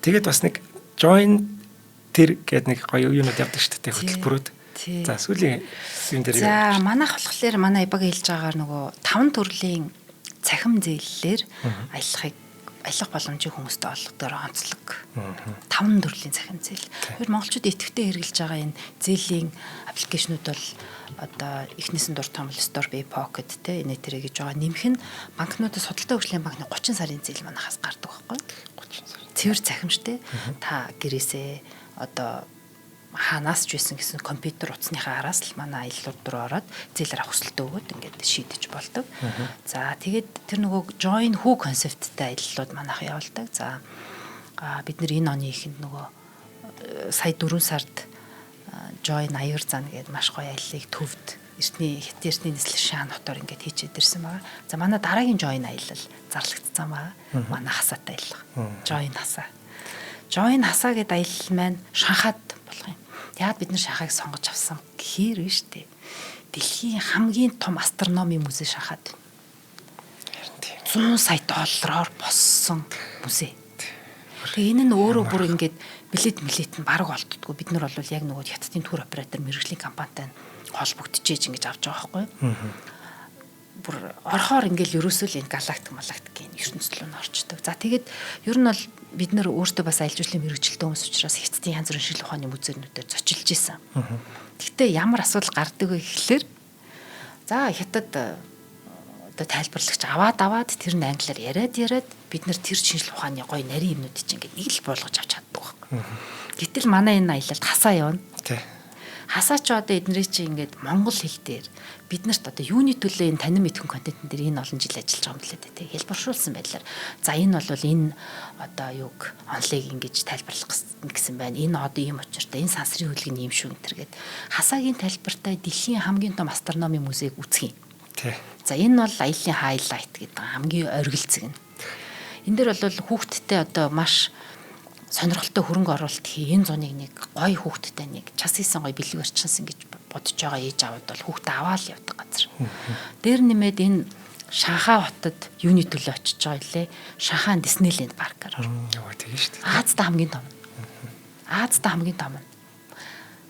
Тэгээд бас нэг join тэр гэдэг нэг гоё юмуд явдаг шүү дээ хөтөлбөрүүд. За сүүлийн юм дээр. За манайх болохоор манай ибаг хэлж байгаагаар нөгөө 5 төрлийн цахим зээллэлээр аялах боломжийг хүмүүстээ олгодоор онцлог. 5 төрлийн захин зээл. Тэр монголчууд идэвхтэй хэрэгжилж байгаа энэ зээлийн аппликейшнүүд бол одоо эхнээс нь дур том Store Pay Pocket те энэ тэрэг гэж байгаа. Нэмэх нь банкнуудад судалтай хөгжлийн банкны 30 сарын зээл манахаас гардаг байхгүй. 30 сар. Цэвэр захимжтэй та гэрээсээ одоо хаанаас ч байсан гэсэн компьютер утасныхаа араас л манай аяллууд руу ороод зээлэр авах хүсэлтээ өгөөд ингээд шийдэж болдог. За тэгээд тэр нөгөө join who концепттэй аяллууд манайх явуулдаг. За бид нэр энэ оны ихэнд нөгөө сая 4 сард join аяр зан гэдэг маш гоё аяллыг төвд эртний нийслэл шаан хотоор ингээд хийчихэд ирсэн байгаа. За манай дараагийн join аялал зарлагдсан байгаа. Манай хасаатай аялал. Join хасаа. Join хасаа гэдэг аялал маань Шанхайд болох юм. Яагаад бид нэр Шанхайг сонгож авсан гэхээр биш үү? Дэлхийн хамгийн том астрономи музей Шанхайд. 100 сая доллараар боссон музей. Тэгээ энэ нь өөрөө бүр ингээд билет нь бараг олддгоо. Бид нар бол яг нөгөө хятадын тур оператор мэргэжлийн компанитай холбогдчихэж ингэж авч байгаа байхгүй юу? Бүр орхоор ингээл ерөөсөө л энэ галактик энэ ертөнцийн рүү орчдөг. За тэгээд ер нь бол бид нэр өөртөө бас аялал жуулчлалын мэргэжилтэй хүмүүс учраас хятадын янз бүрийн шинжлэх ухааны музейнүүдэд зочилж исэн. Гэхдээ ямар асуудал гардаг вэ гэхлээр за хятад одоо тайлбарлагч аваад тэр нь англиар яриад бид нэр тэр шинжлэх ухааны гоё нарийн юмнууд чинь ингээд нэг л болгож авч чаддаг байхгүй. Гэтэл манай энэ аялалд хасаа явна. Тий. Хасаа ч одоо эднэрээ чи ингээд монгол хэл дээр биднэрт одоо юуны төлөө энэ танин мэдхэн контентын дээр энэ олон жил ажиллаж байгаа юм блэ тэ хэлбэршүүлсэн байдлаар за энэ бол энэ одоо юг онлыг ингэж тайлбарлах гэсэн байна. Энэ одоо ийм учиртай энэ сансрын хөдөлгөөний юм шүү гэнтэргээд хасаагийн тайлбартай дэлхийн хамгийн том астрономи музейг үзэх юм. Тий. За энэ бол аяллаа хайлайт гэдэг хамгийн оргил зэг нь. Энэ дээр бол хүүхдтэй одоо маш сонирхолтой хөрөнгө оруулалт хий энэ зуныг нэг гоё хүүхдтэй нэг час хийсэн гоё бэлэг барьчихсан гэж бодож байгаа ээж аваад бол хүүхдээ аваад явдаг газар. Дээр нэмээд энэ Шанхай хотод юуны төлөө очиж байгаа илээ? Шанхай Диснейленд паркаар орно. Яа тийм шүү дээ. Азтай хамгийн том.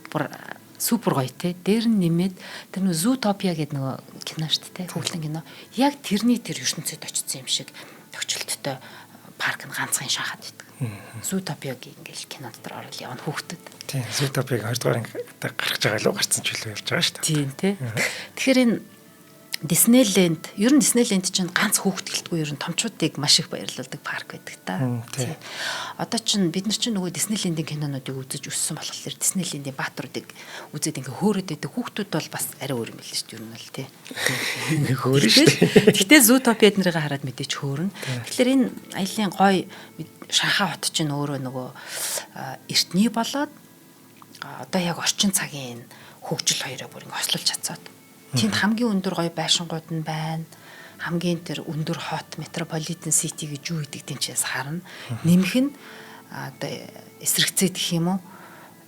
Бүр супер гоё те. Дээр нь нэмээд тэр нэг Zootopia гэдэг нэг кино шүү дээ. Хүүхдийн кино. Яг тэрний тэр ертөнцид очсон юм шиг төвчлөлттэй парк нь ганцхан Шанхайд байдаг. Zootopia-г ингээл кино дотор орол явна хүүхдэд. Тийм, Zootopia-г 2 дугаар гарч байгаа лөө гарцсан ч үлээ явж байгаа шүү дээ. Тийм тий. Тэгэхээр энэ Disneyland, ер нь Disneyland чинь ганц хүүхэд гэлтгүй ер нь томчуудыг маш их баярлуулдаг парк байдаг та. Тийм. Одоо чинь бид нар чинь нөгөө Disneyland-ийн кинонуудыг үзэж өссөн болохоор Disneyland-ийн баатруудыг үзээд ингээ хөөрöd байдаг. Хүүхдүүд бол бас арай өөр юм байл шүү дээ ер нь бол тий. Хөөрөн шүү дээ. Гэтэ Zootopia эднэрийг хараад мэдээч хөөрнө. Тэгэхээр энэ аяллаа гоё Шанхай хот чинь өөрөө нөгөө эртний болоод одоо яг орчин цагийн хөгжил хоёроо бүр ингээ хослуулж чадсаад тэнд хамгийн өндөр гоё байшингууд нь байна. Хамгийн тэр өндөр хот метрополитен сити гэж юу гэдэг тэнцээс харна. Нэмэх нь одоо эсрэгцээд гэх юм уу?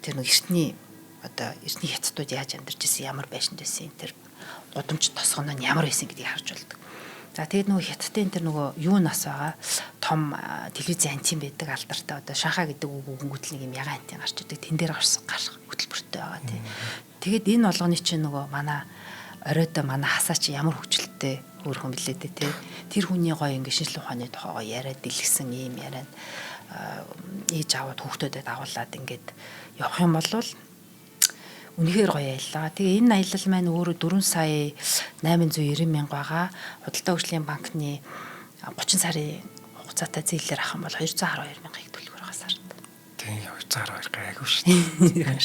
Тэр нэг эртний хятадууд яаж амьдарч ирсэн, ямар байшинд байсан, тэр гудамж тосгоно нь ямар байсан гэдгийг харж болдог. За тэгээд нөгөө хятадын тэр нөгөө юу нас байгаа том телевизийн антин байдаг алдартай одоо Шанхай гэдэг үг өнгөтл нэг юм ягаан антин гарч ирдэг. Тэн дээр гарах хөтөлбөртэй байгаа тий. Тэгээд энэ болгоны чинь нөгөө манай оройдоо манай хасаа чи ямар хөвчлөлтэй өөрхөн билээ дээ тий. Тэр хүний гоё ингэ шинжлэх ухааны тухайгаа яриад дэлгэсэн ийм яриад ээж аваад хүүхдүүдэд агуулад ингээд явах юм бол үнэхээр гоё аяллаа. Тэгээ энэ аялал маань өөрөө 4 сая 890 мянга байгаа. Худалдаа хөгжлийн банкны 30 сарын хугацаатай зээлээр авах юм бол 212 мянгаыг төлөхөр байгаа сард. Тийм 212 гайгүй шүү дээ.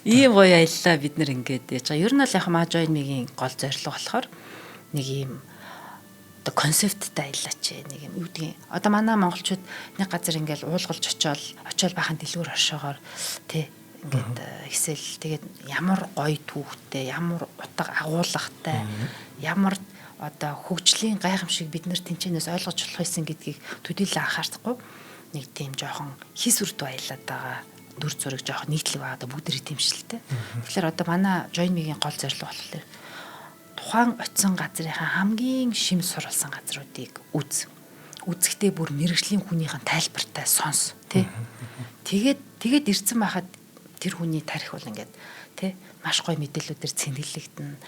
Ийм гоё аяллаа бид нэр ингээд яаж байгаа. Ер нь бол яг Join-ийн гол зорилго болохоор нэг ийм одоо концепттай аяллаач нэг юм юу гэдгийг. Одоо манай монголчууд нэг газар ингээд уулгалж очиод бахан дэлгүүр оршоогоор тий ингээд хэсэл тэгээд ямар гоё түүхтэй, ямар утга агуулгатай, ямар одоо хөгжлийн гайхамшиг бид нар тэнцэнээс ойлгож болох байсан гэдгийг төдийлөн анхаардахгүй нэг тийм жоохон хис үрдүү аялаад байгаа дүр зураг жоохон нийтлэг байгаа бүгдэрий тэмшилтэй. Тэгэхээр одоо манай Join-ийн гол зорилго болохоор тухайн очисон газрынхаа хамгийн шим сурвалсан газруудыг үзэхдээ бүр мэрэгжлийн хүнийхэн тайлбартай сонс тий. Тэгээд ирсэн байхад тэр хүний тарих бол ингээд тий маш гоё мэдээллүүдээр цэнгэлэгдэнэ.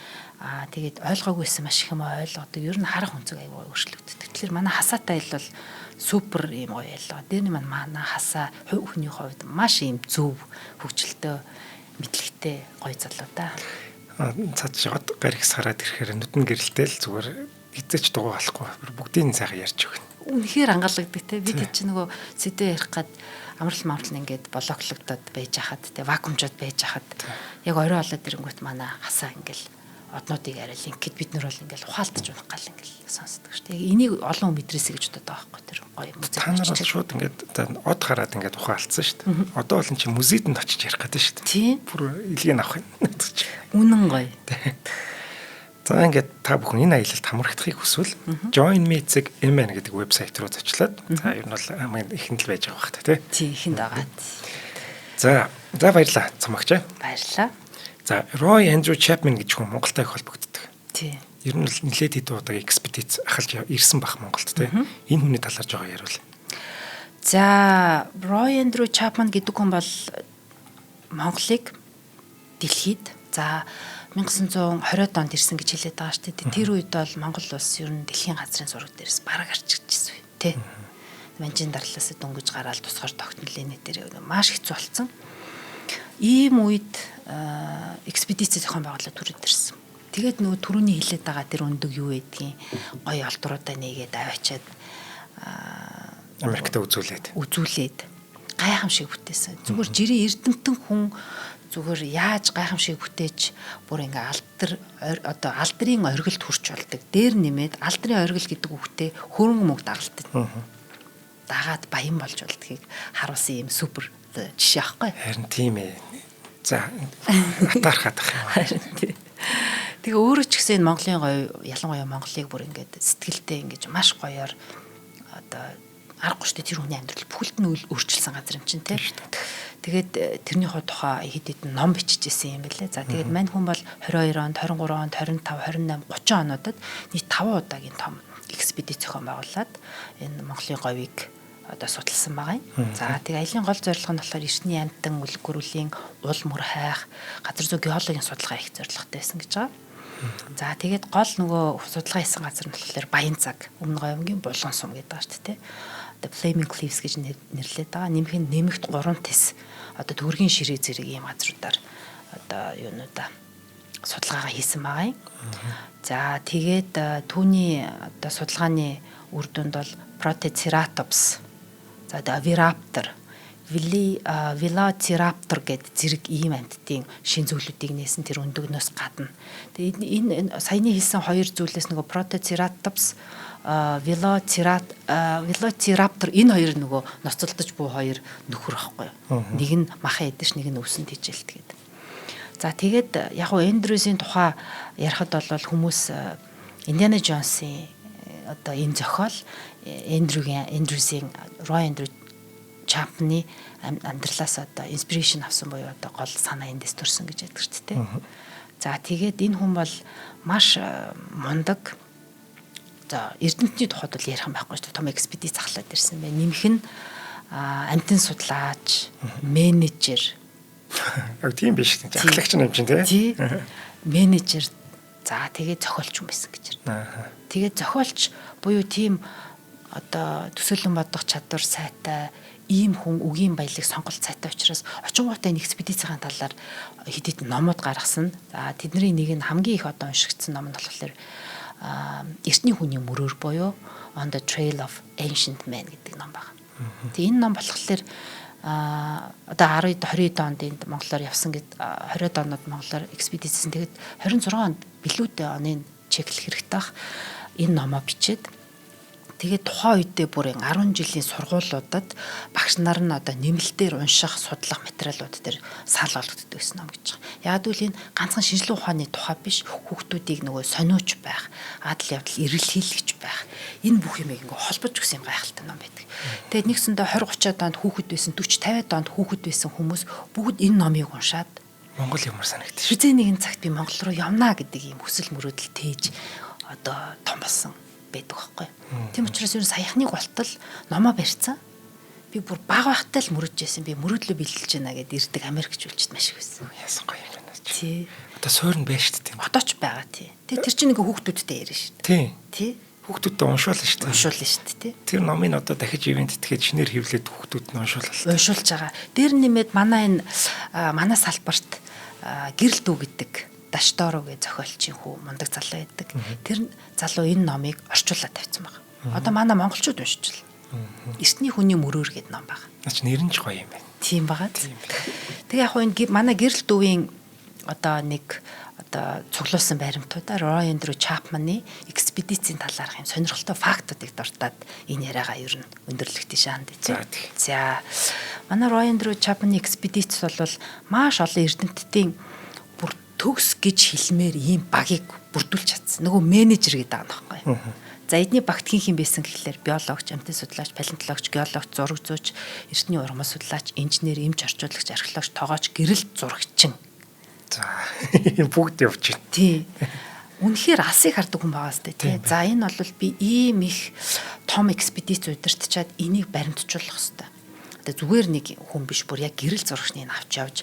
Тэгээд ойлгоогүйсэн маш их юм ойлгодог. Ер нь харах өнцөг аягүй өөрчлөгддөг. Тэгэхээр манай хасаатай ил бол супер юм гоё ялгаа. Дээр нь манай хасаа хүний хувьд маш юм зөв хөгжилтэй мэдлэгтэй гоё залуу да. Цаад жоод гаригс хараад ирэхээр нүдэн гэрэлтэй л зүгээр эзэж дугаа болохгүй бүгдийг сайхан ярьж өгнө. Үнэхээр ангалагддаг те. Бид чинь нөгөө сэдвээ ярих гад амрал ингээд блоклогдоод байж хахад те вакуумжууд байж хахад яг орой болоод ирэнгүүт манай хасаа ингээл однуудыг арай линкэд бид нар бол ингээл ухаалтж унах гал ингээл сонсдог шүү дээ. Энийг олон мэдрээсэй гэж боддог байхгүй тэр гоё музей. Та нар шууд ингээд од хараад ингээд ухаалтсан шүү дээ. Одоо бол эн чинь музейд очиж ярих гэдэг шүү дээ. Тийм. Бүр илгийг авах юм. Үнэн гоё. За ингээд та бүхэн энэ аялалд хамрагдахыг хүсвэл Join Me MN гэдэг вебсайт руу зочлоод за ер нь бол хамгийн ихэнд л байж байгаа бах та тий ихэнд байгаа. За баярлалаа цамагч. Баярлалаа. За Roy Andrew Chapman гэж хүн Монголтай их холбогддог. Тий. Ер нь бол нэлээд хэд удаа экспедиц ахалж ирсэн бах Монголд те. Энэ хүний талаар жоо яриул. За Roy Andrew Chapman гэдэг хүн бол Монголыг дэлхийд за 1920-ад онд ирсэн гэж хэлээд байгаа шүү дээ. Тэр үед бол Монгол улс ер нь дэлхийн газрын зураг дээрээс бараг арчигдчихсэн тий. Манжин дарлаас дөнгөж гараад тусгаар тогтнолын дээр маш хэцүү болсон. Ийм үед экспедиц зохион байгуулалт төрөд ирсэн. Тэгээд нөгөө түрүүний хэлээд байгаа тэр өндөг юу гэдгийг гоё олдруудаа нээгээд аваачаад Америкт үзүүлээд гайхамшиг бүтээсэн. Зүгээр жирийн эрдэмтэн хүн зүгээр яаж гайхамшиг бүтээж бүр ингээ алдрын оргилд хүрч болдог. Дээр нэмээд алдрын оргил гэдэг үгтэй хөрөнгө мөнгө дагалдаг. Дагаад баян болж болдгийг харуулсан юм супер жишээ аахгүй. Харин тийм ээ. За атаархаад ах юм. Тэгээ өөрөө ч гэсэн Монголын гоё ялангуяа Монголыг бүр ингээд сэтгэлдээ ингэж маш гоёор аргагүй шүү дээ тэр хүний амьдрал бүхэлд нь өөрчилсөн газар юм чинь тий. Тэгээд тэрний тухай хэд хэдэн ном бичижсэн юм байлээ. За тэгээд мань хүн бол 22 онд, 23 онд, 25, 28, 30 онуудад нийт 5 удаагийн том экспедиц зохион байгуулад энэ Монголын говийг судалсан байгаа юм. За тэгээд аялын гол зорилго нь болохоор эртний амьтан үлгэрүүлийн уул мөр хайх, газар зүй геологийн судалгаа их зорилготой байсан гэж байгаа. За тэгээд гол нөгөө судалгаа хийсэн газар нь болохоор Баянзаг, Өмнө Говьмгийн Булган сум гэдэг байгаа шүү дээ. The Flaming Cliffs гэж нэрлэдэг байгаа. Нэмэх нь нэмэгт 3 тис төгрөгийн ширээ зэрэг ийм газруудаар юунуудаа судалгаагаа хийсэн байгаа юм. За тэгээд түүний судалгааны үр дүнд бол Protoceratops, за Oviraptor, Velociraptor гэдэг зэрэг ийм амьтдын шин зүйлүүдийг нээсэн тэр өндөгнөөс гадна. Тэгээд энэ саяны хэлсэн хоёр зүйлээс нөгөө Protoceratops, Velociraptor энэ хоёр нөгөө ноцолдож буй хоёр нөхөр ахгүй. Нэг нь махан эдэш, нэг нь өвсөнд хижээлт гэдэг. За тэгээд яг гоо Эндрюсийн тухай ярихад бол хүмүүс Индиана Джонсын энэ зохиол Эндрюсийн Roy Andrew Chapman-ы амьдралаас инспирэшн авсан буюу гол санаа эндээс төрсөн гэж яддаг шүү дээ. За тэгээд энэ хүн бол маш мундаг. За эрдэмтний тухайд бол ярих юм байхгүй шүү дээ. Том экспедиц захлаад ирсэн байна. Нэмэх нь амтны судлаач, менежер. Тийм биш тийм. Ахлагч юм чинь тий. Менежер. За тэгээд зохиолч юм байсан гэж байна. Тэгээд зохиолч буюу тийм төсөөлөн бодох чадвар сайтай ийм хүн үгийн баялаг сонголт сайтай учраас очингуудаа энэ экспедицийн талаар хэд хэдэн номууд гаргасан. За тэдний нэг нь хамгийн их уншигдсан ном нь болохоор Эртний хүний мөрөөр буюу On the Trail of Ancient Men гэдэг ном байна. Тэгээ энэ ном болохоор 20-д онд энд Монголоор явсан гэд 20-д онод Монголоор экспедицсэн. Тэгээд 26 онд билүүтэй оны чеклэх хэрэгтэй бах энэ номоо бичээд тэгээд тухайн үедээ бүр 10 жилийн сургуулиудад багш нар нь нэмэлтээр унших, судлах материалууд дээр санал болгогддог гэсэн ном гэж байгаа. Яг үл энэ ганцхан шинжилгээ ухааны тухай биш, хүүхдүүдийг нөгөө сониуч байх, адал явдал эрэлхийлэгч байх. Энэ бүх юмыг ингээ холбож өгсөн юм гайхалтай ном байдаг. Тэгээд нэгсэндээ 20-30-аад онд хүүхэд байсан, 40-50-аад онд хүүхэд байсан хүмүүс бүгд энэ номыг уншаад Монгол юмар санагдчих. Хизээ нэгэн цагт би Монгол руу явна гэдэг ийм хүсэл мөрөөдөл тээж том болсон байдаг байхгүй. Тийм учраас ер нь саяхныг болтол номоо барьцсан. би бүр бага байхтай л мөрөж байсан. Би мөрөдлөө бэлдэж байна гэд ирдэг Америкчүүлчихэд маш их байсан. Яасан гоё юм байна. Тий. Одоо суурь нь байж шүү дээ. Одоо ч байгаа тий. Тэр чинь нэг хүүхдүүдтэй ярина шүү дээ. Тий. Тий. Хүүхдүүдтэй уншуулна шүү дээ. Уншуулна шүү дээ тий. Тэр номыг одоо дахиж ивент тэгэхэд шинээр хэвлээд хүүхдүүд нь уншууллаа. Уншуулж байгаа. Дээр нэмээд манай салбарт гэрэл дүү гэдэг Дашторогийн зохиолчийн хүү мундаг залуу байдаг. Тэр залуу энэ номыг орчуулад тавьсан байна. Одоо манай монголчууд уншиж байна. Эртний хүний мөрөөр гэдэг ном байна. Наач нэр нь ч гоё юм байна. Тийм байгаа. Тэгээ яг энэ манай гэрэл дүүийн одоо нэг цуглуулсан баримтуудаар Roy Andrew Chapman-ы экспедицийн талаарх юм сонирхолтой фактуудыг дуртаад энэ яриагаа ер нь өндөрлөх тийш хаанд тийм. За манай Roy Andrew Chapman-ы экспедиц бол маш олон эрдэмтдийн бүр төгс гэж хэлмээр ийм багийг бүрдүүлж чадсан. Нөгөө менежер гэдэг байгаа нөхгүй. За эдний багт хин байсан гэхлээр биологч, амьтан судлаач, палеонтологч, геологч, зурагзууч, эртний уран судлаач, инженер, эмч орчуулагч, археологч, тоогооч, гэрэл зурагчин. За бүгд явж байна. Тий. Үнэхээр алсыг хардаг хүн байгаа сте тий. За энэ бол би ийм их том экспедиц удирдчаад энийг баримтжуулах хэрэгтэй. Одоо зүгээр нэг хүн биш бүр яг гэрэл зурагчныг авч явж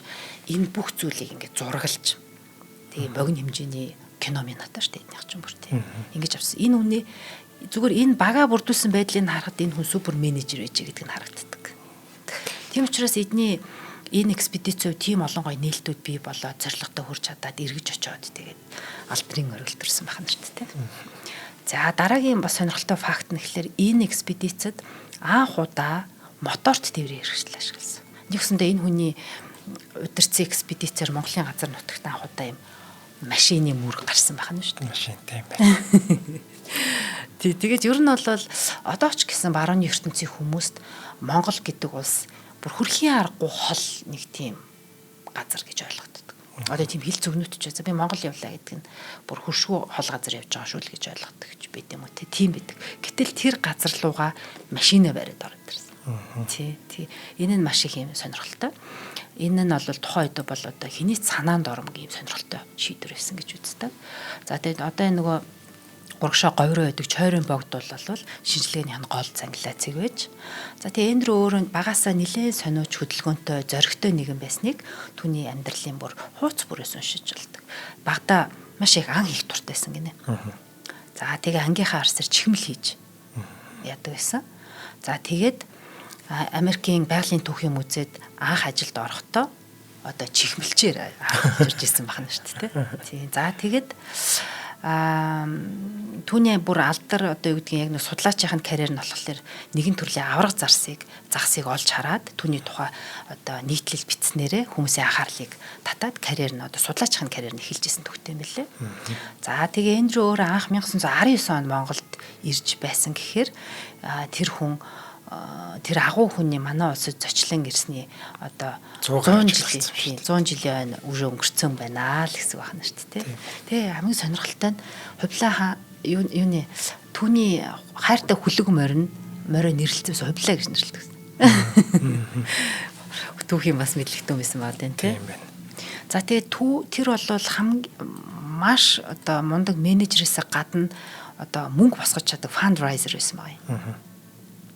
энэ бүх зүйлийг ингээд зургалж тэгээ богино хэмжээний кино минутаа штэ эднийх ч юм бүр тий. Ингэж авсан. Энэ хүний зүгээр энэ бага бүрдүүлсэн байдлыг харахад энэ хүн супер менежер байж гэдэг нь харагддаг. Тийм учраас эдний энэ экспедицийн тийм олон гой нээлтүүд бий болоод зорилготой хүрч чадаад эргэж очиод тэгээд алдрын оргилд төрсэн байх нь шүү дээ. За дараагийн бас сонирхолтой факт нь гэхэлэр энэ экспедицэд анх удаа моторт тээврийн хэрэгсэл ашигласан. Нэгсэндээ энэ хүний удирдсан экспедицээр Монголын газар нутагт анх удаа юм машины мөрөг гарсан байх нь шүү дээ. Машинтай юм байна. Тэгээд ер нь бол одоо ч гэсэн барууны ертөнцийн хүмүүст Монгол гэдэг улс бүр хөрхийн аргагүй хол нэг тийм газар гэж ойлгогддог. Одоо тийм хил зөвнөт ч за би Монгол явлаа гэдэг нь бүр хөршгүй хол газар явж байгаа шүү л гэж ойлгодог гэж байт юм уу тийм байдаг. Гэтэл тэр газар руугаа машина бариад ороод ирсэн. Тий. Энэ нь маш их юм сонирхолтой. Энэ нь бол тухайн үед бол одоо хэний санаанд оромгийн сонирхолтой шийдвэр байсан гэж үздэг. За тэгээд одоо энэ нөгөө урагшаа говьроо байдаг чойрын богд бол шинжилгээнийх нь гол цангилаацыг байж. За тэгээ энэ рүү өөрөө багасаа нэлээд сониуч хөдөлгөөнтэй зоригтой нэгэн байсныг түүний амьдралын бүр хууц бүрээс уншиж болдог. Багада маш их ан хийх дуртайсан гинэ. За тэгээ ангийнхаа арсаар чихмэл хийж яадаг байсан. За тэгээд Америкийн байгалийн түүхийн музейд анх ажилд орохдоо одоо чихмэлчээр ирж ирсэн байна шүү дээ. Тийм. За тэгээд түүний бүр алдар одоо юу гэдгийг яг нэг судлаачийн карьер нь болохоор нэгэн төрлийн авраг засыг олж хараад түүний тухай одоо нийтлэл бичснээрээ хүмүүсийн анхаарлыг татаад карьер нь одоо судлаачийн карьер нь эхэлж исэн төвтэй юм билээ. За тэгээ энэ рүү өөр анх 1919 онд Монголд ирж байсан гэхээр тэр хүн тэр агуу хүний манай улсад зочлон ирсний одоо 100 жилийн өрөө өнгөрцөн байна л гэсэн байна шүү дээ. Тэгээ хамгийн сонирхолтой нь хувлаа юуны түүний хайртай хүлэг морин нэрлэлцээс хувлаа гэж нэрлэдэг. Түүхийн бас мэдлэгтэй байсан баа тийм тийм. За тэгээ тэр бол маш одоо мундаг менежерээс гадна одоо мөнгө босгож чаддаг фандрайзер байсан байна.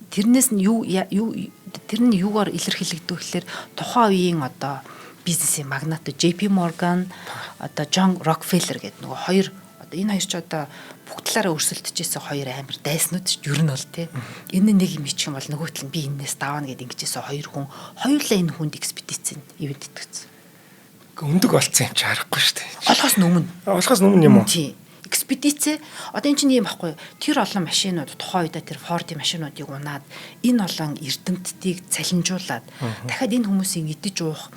Тэрнээс нь тэр нь юугаар илэрхийлэгдэх гэхээр тухайн үеийн одоо бизнесийн магнат JP Morgan одоо John Rockefeller гэдэг нөгөө хоёр одоо энэ хоёр ч одоо бүх талаараа өрсөлдөж исэн хоёр амар дайснууд ч ер нь бол тий. Энэ нэг юм ичих юм бол нөгөөтл нь би энэс давна гэдэг ингэжсэн хоёр хүн хоёулаа энэ хүнд экспедицэнд ивент итгэсэн. Өндөг болцсон юм чи харахгүй шүү дээ. Олохоос өмнө юм уу? Тий. Экспедиц одоо эн чинь юм байхгүй тэр олон машинууд тухайн үедээ тэр Ford-ийн машинуудыг унаад энэ олон эрдэмтдийг цалинжуулаад дахиад энэ хүмүүсийн идэж уух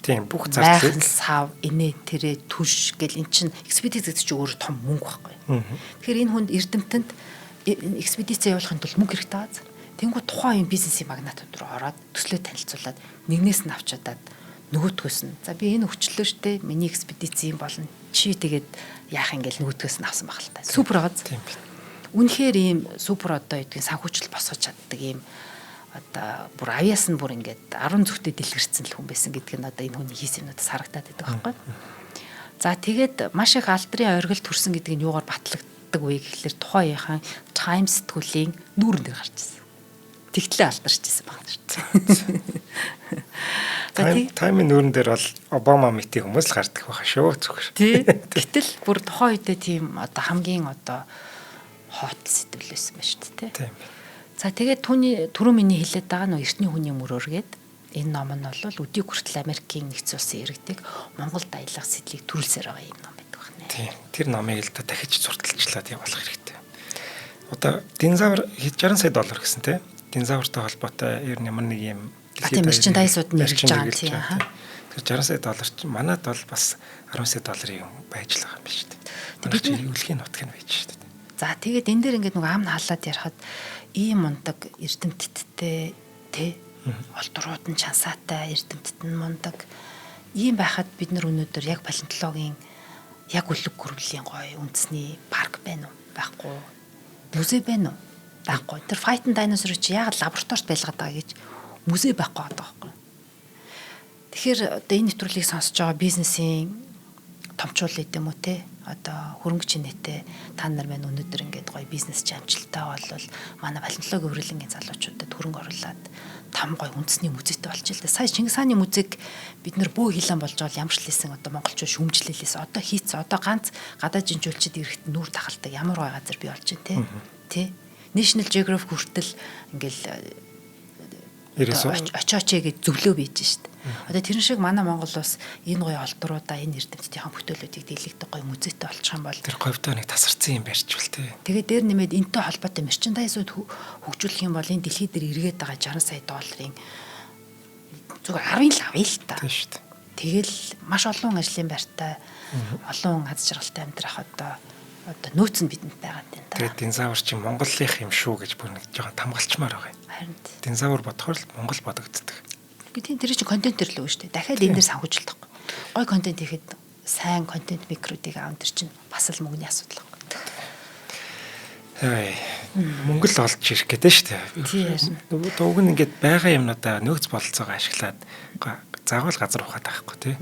тийм бүх зарцыг сав инээ тэрэ түш гэл эн чинь экспедиц гэдэг чинь өөр том мөнгө байхгүй. Тэгэхээр энэ хүнд эрдэмтэнд экспедиц явуулахын тулд мөнгө хэрэгтэй байгаа. Тэнгүү тухайн юм бизнесийн магнатууд руу ороод төслөө танилцуулаад нэгнээс нь авч чадаад нөгөөтгөөс нь за би энэ өчлөө штэ миний экспедиц юм болно чи тэгээд яах юм гээл нөгөөтгөөс нь авсан баг л та. Супер байгаа. Тийм би. Үнэхээр ийм супер одоо гэдгийг санхүүжил босгож чаддаг ийм одоо бүр авьяас нь бүр ингээд 10 зүгтээ дэлгэрсэн л хүн байсан гэдг нь одоо энэ хүний хийсэн юмнуудаас харагдаад байдаг байхгүй. За тэгээд маш их алдрын оргил төрсөн гэдэг нь юугаар батлагддаг вэ гэхэлэр тухайн үеийн Times сэтгүүлийн нүүрэн дээр гарч ирсэн. тэгтлээ алдарчижсэн байна шүү. Таймын нүүрэн дээр бол Обама мэтийн хүмүүс л гардаг байхаа шүү зүгээр. Тий. Гэтэл бүр тухайн үедээ тийм одоо хамгийн одоо хот сэтгэлээсэн байна шүү дээ. Тийм. За тэгээд түрүү миний хэлээд байгаа нөө эртний хүний мөрөөргээд энэ ном нь бол өдийг хүртэл Америкийн нэгдсэн улсын иргэдэг Монголд аялах сэтлийг төрүүлсээр байгаа юм ном байдаг байна. Тийм. Тэр номыг л дахиж зурталчлаад явуулах хэрэгтэй. Одоо динозавр 60 сая доллар гэсэн тийм. Динозавртай холбоотой ер нь ямар нэг юм тийм мерчендайзууд нь ирж байгаа юм тийм. Тэр 60 сая доллар ч манад бол бас 10 сая долларын байж л байгаа юм биш үү? Бид чинь өвлөхийн нутг нь байж шүү дээ. За тэгээд энэ дээр ингээд нэг ам хаалаад ярихад ийм мундаг эрдэмтдтэй тий олдрууд нь чансаатай эрдэмтд нь мундаг ийм байхад бид нар өнөөдөр яг палеонтологийн яг үлэг гөрвлийн гоё үндэсний парк байна уу байхгүй музей байна уу байхгүй тэр Fighting Dinosaur чи яг лабораторид байлгаад байгаа гэж музей байхгүй байгаа байхгүй. Тэгэхээр одоо энэ нэвтрүүлгийг сонсож байгаа бизнесийн томчууд гэдэм үү те одоо хөрөнгө чинээтэй та нар маань өнөөдөр ингээд гоё бизнес амжилттай болвол манай палеонтологи хөрөлнгийн залуучуудад хөрөнгө оруулаад том гоё үндэсний музейтэй болж илээ. Сая Чингис хааны музейг бид нар бөө хилэн болж байгаа ямар ч лээсэн одоо монголчууд шүмжлэлээс одоо хийц одоо ганц гадаад жинжүүлчид ирэхэд нүүр тахалдаг ямар гоё газар бий болж байна те. National Geographic хүртэл ингээл очооч гэж зөвлөө бийж штт. Одоо тэр шиг манай Монгол улс энэ гоё олдруудаа энэ эрдэмтдийн бүтээлүүдийг дэлгэгдэх гоё музейтэй болчих юм бол тэр говьтой нэг тасарсан юм барьчвал тий. Тэгээд дээр нэмээд энэтэй холбоотой мерчендайзууд хөгжүүлэх юм бол энэ дэлхий дээр эргээд байгаа 60 сая долларын зүгээр 10-ын л авъя л та. Тийм штт. Тэгэл маш олон ажлын байртай олон аз жаргалтай амьдрах одоо нөөц нь бидэнд байгаа юм да. Тэгээд динозавр чи Монголынх юм шүү гэж бүр нэг жоохон тамгалчмаар байгаа юм. Харин динозавр бодохоор л Монгол бодогддог. Бидний тэр чинь контентер л үү шүү дээ. Дахиад энэ дээр санхүүжилт байхгүй. Гой контент хийхэд сайн контент микродыг аав тэр чинь бас л мөнгөний асуудал байхгүй. Мөнгө л олж ирэх гэдэг шүү дээ. Уг нь ингээд байгаа юмнуудаа нөөц бололцоогоо ашиглаад заавал газар ухаад байхгүй тий.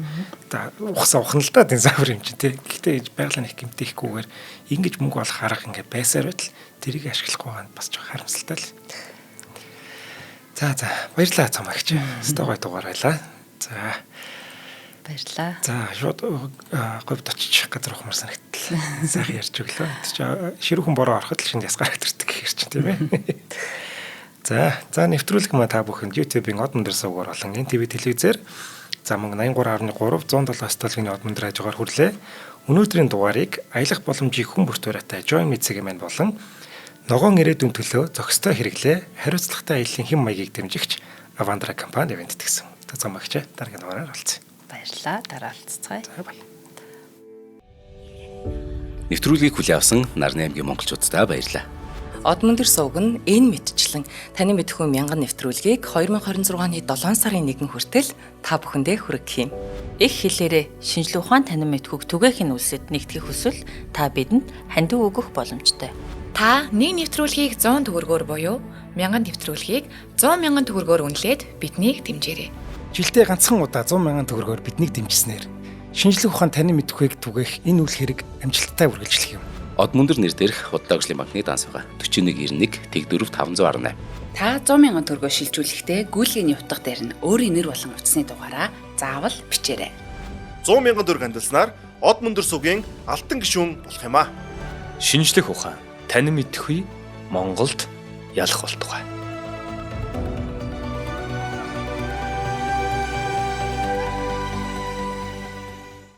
Одоо ухсан ухна л да динозавр юм чинь тий. Гэхдээ байгалаа нэг гэмтээхгүйгээр ингэж мөнгө олох арга ингээд байсаар байтал тэрийг ашиглахгүй байгаа нь бас жоохон харамсалтай л. За баярлалаа цамагч. Өстой гой дугаар байлаа. За баярлалаа. За шууд говьд очиж газар ухмар санагтлаа. Сайхан ярьж өглөө. Тэр чинь ширүүхэн бороо ороход л шинэ ясгаар ирдэг гэхэр чинь тийм ээ. За нэвтрүүлэг маа та бүхэнд YouTube-ийн од мөндөр сувгаар болон NTV телевизээр замун 83.3 107 столгийн од мөндөр хажуугаар хүрлээ. Өнөөдрийн дугаарыг аялах боломжийг хүн бүрт бариатай Join Me-ийн манд болон ногоон ирээдүйн төлөө зохистой хэрэглээ хариуцлагатай аяллаа хэм маягийг дэмжигч Avandra компани бэлтгэсэн. Та замагч дараагийн дугаараар олцъя. Баярлалаа. Дараа уулзцгаая. За баяр. Нэвтрүүлгийг хүлээн авсан Нарны аймгийн монголчуудтай баярлалаа. Од мөндөр сувг нь энэ мэдчлэн таны мэдхүйн мянган нэвтрүүлгийг 2026 оны 7 сарын 1 хүртэл та бүхэндээ хүргэх юм. Их хэлээрээ шинжлэх ухаан танин мэдхүйг түгээхийн үлсэд нэгтгэх хүсвэл та бидэнд хандив өгөх боломжтой. Та нэг нэвтрүүлгийг 100 төгрөгөөр буюу 1000 нэвтрүүлгийг 100 мянган төгрөгөөр үнэлээд биднийг дэмжээрэй. Жилдээ ганцхан удаа 100 мянган төгрөгөөр биднийг дэмжснээр шинжлэх ухаан танин мэдхүйг түгээх энэ үйл хэрэг амжилттай үргэлжлэх юм. Од мөндөр нэр дээрх Худалдаа өвчлийн банкны данс байгаа 4191 Тэг 4 518. Та 100 мянган төгрөгөөр шилжүүлэхдээ гүйлгээний утга дээр нь өөрийн нэр болон утасны дугаараа заавал бичээрэй. 100 мянган төгрөг хандалснаар Од мөндөр сувгийн алтан гишүүн болох юм а. Шинжлэх ухаан танин мэдхгүй Монголд ялах болтугай.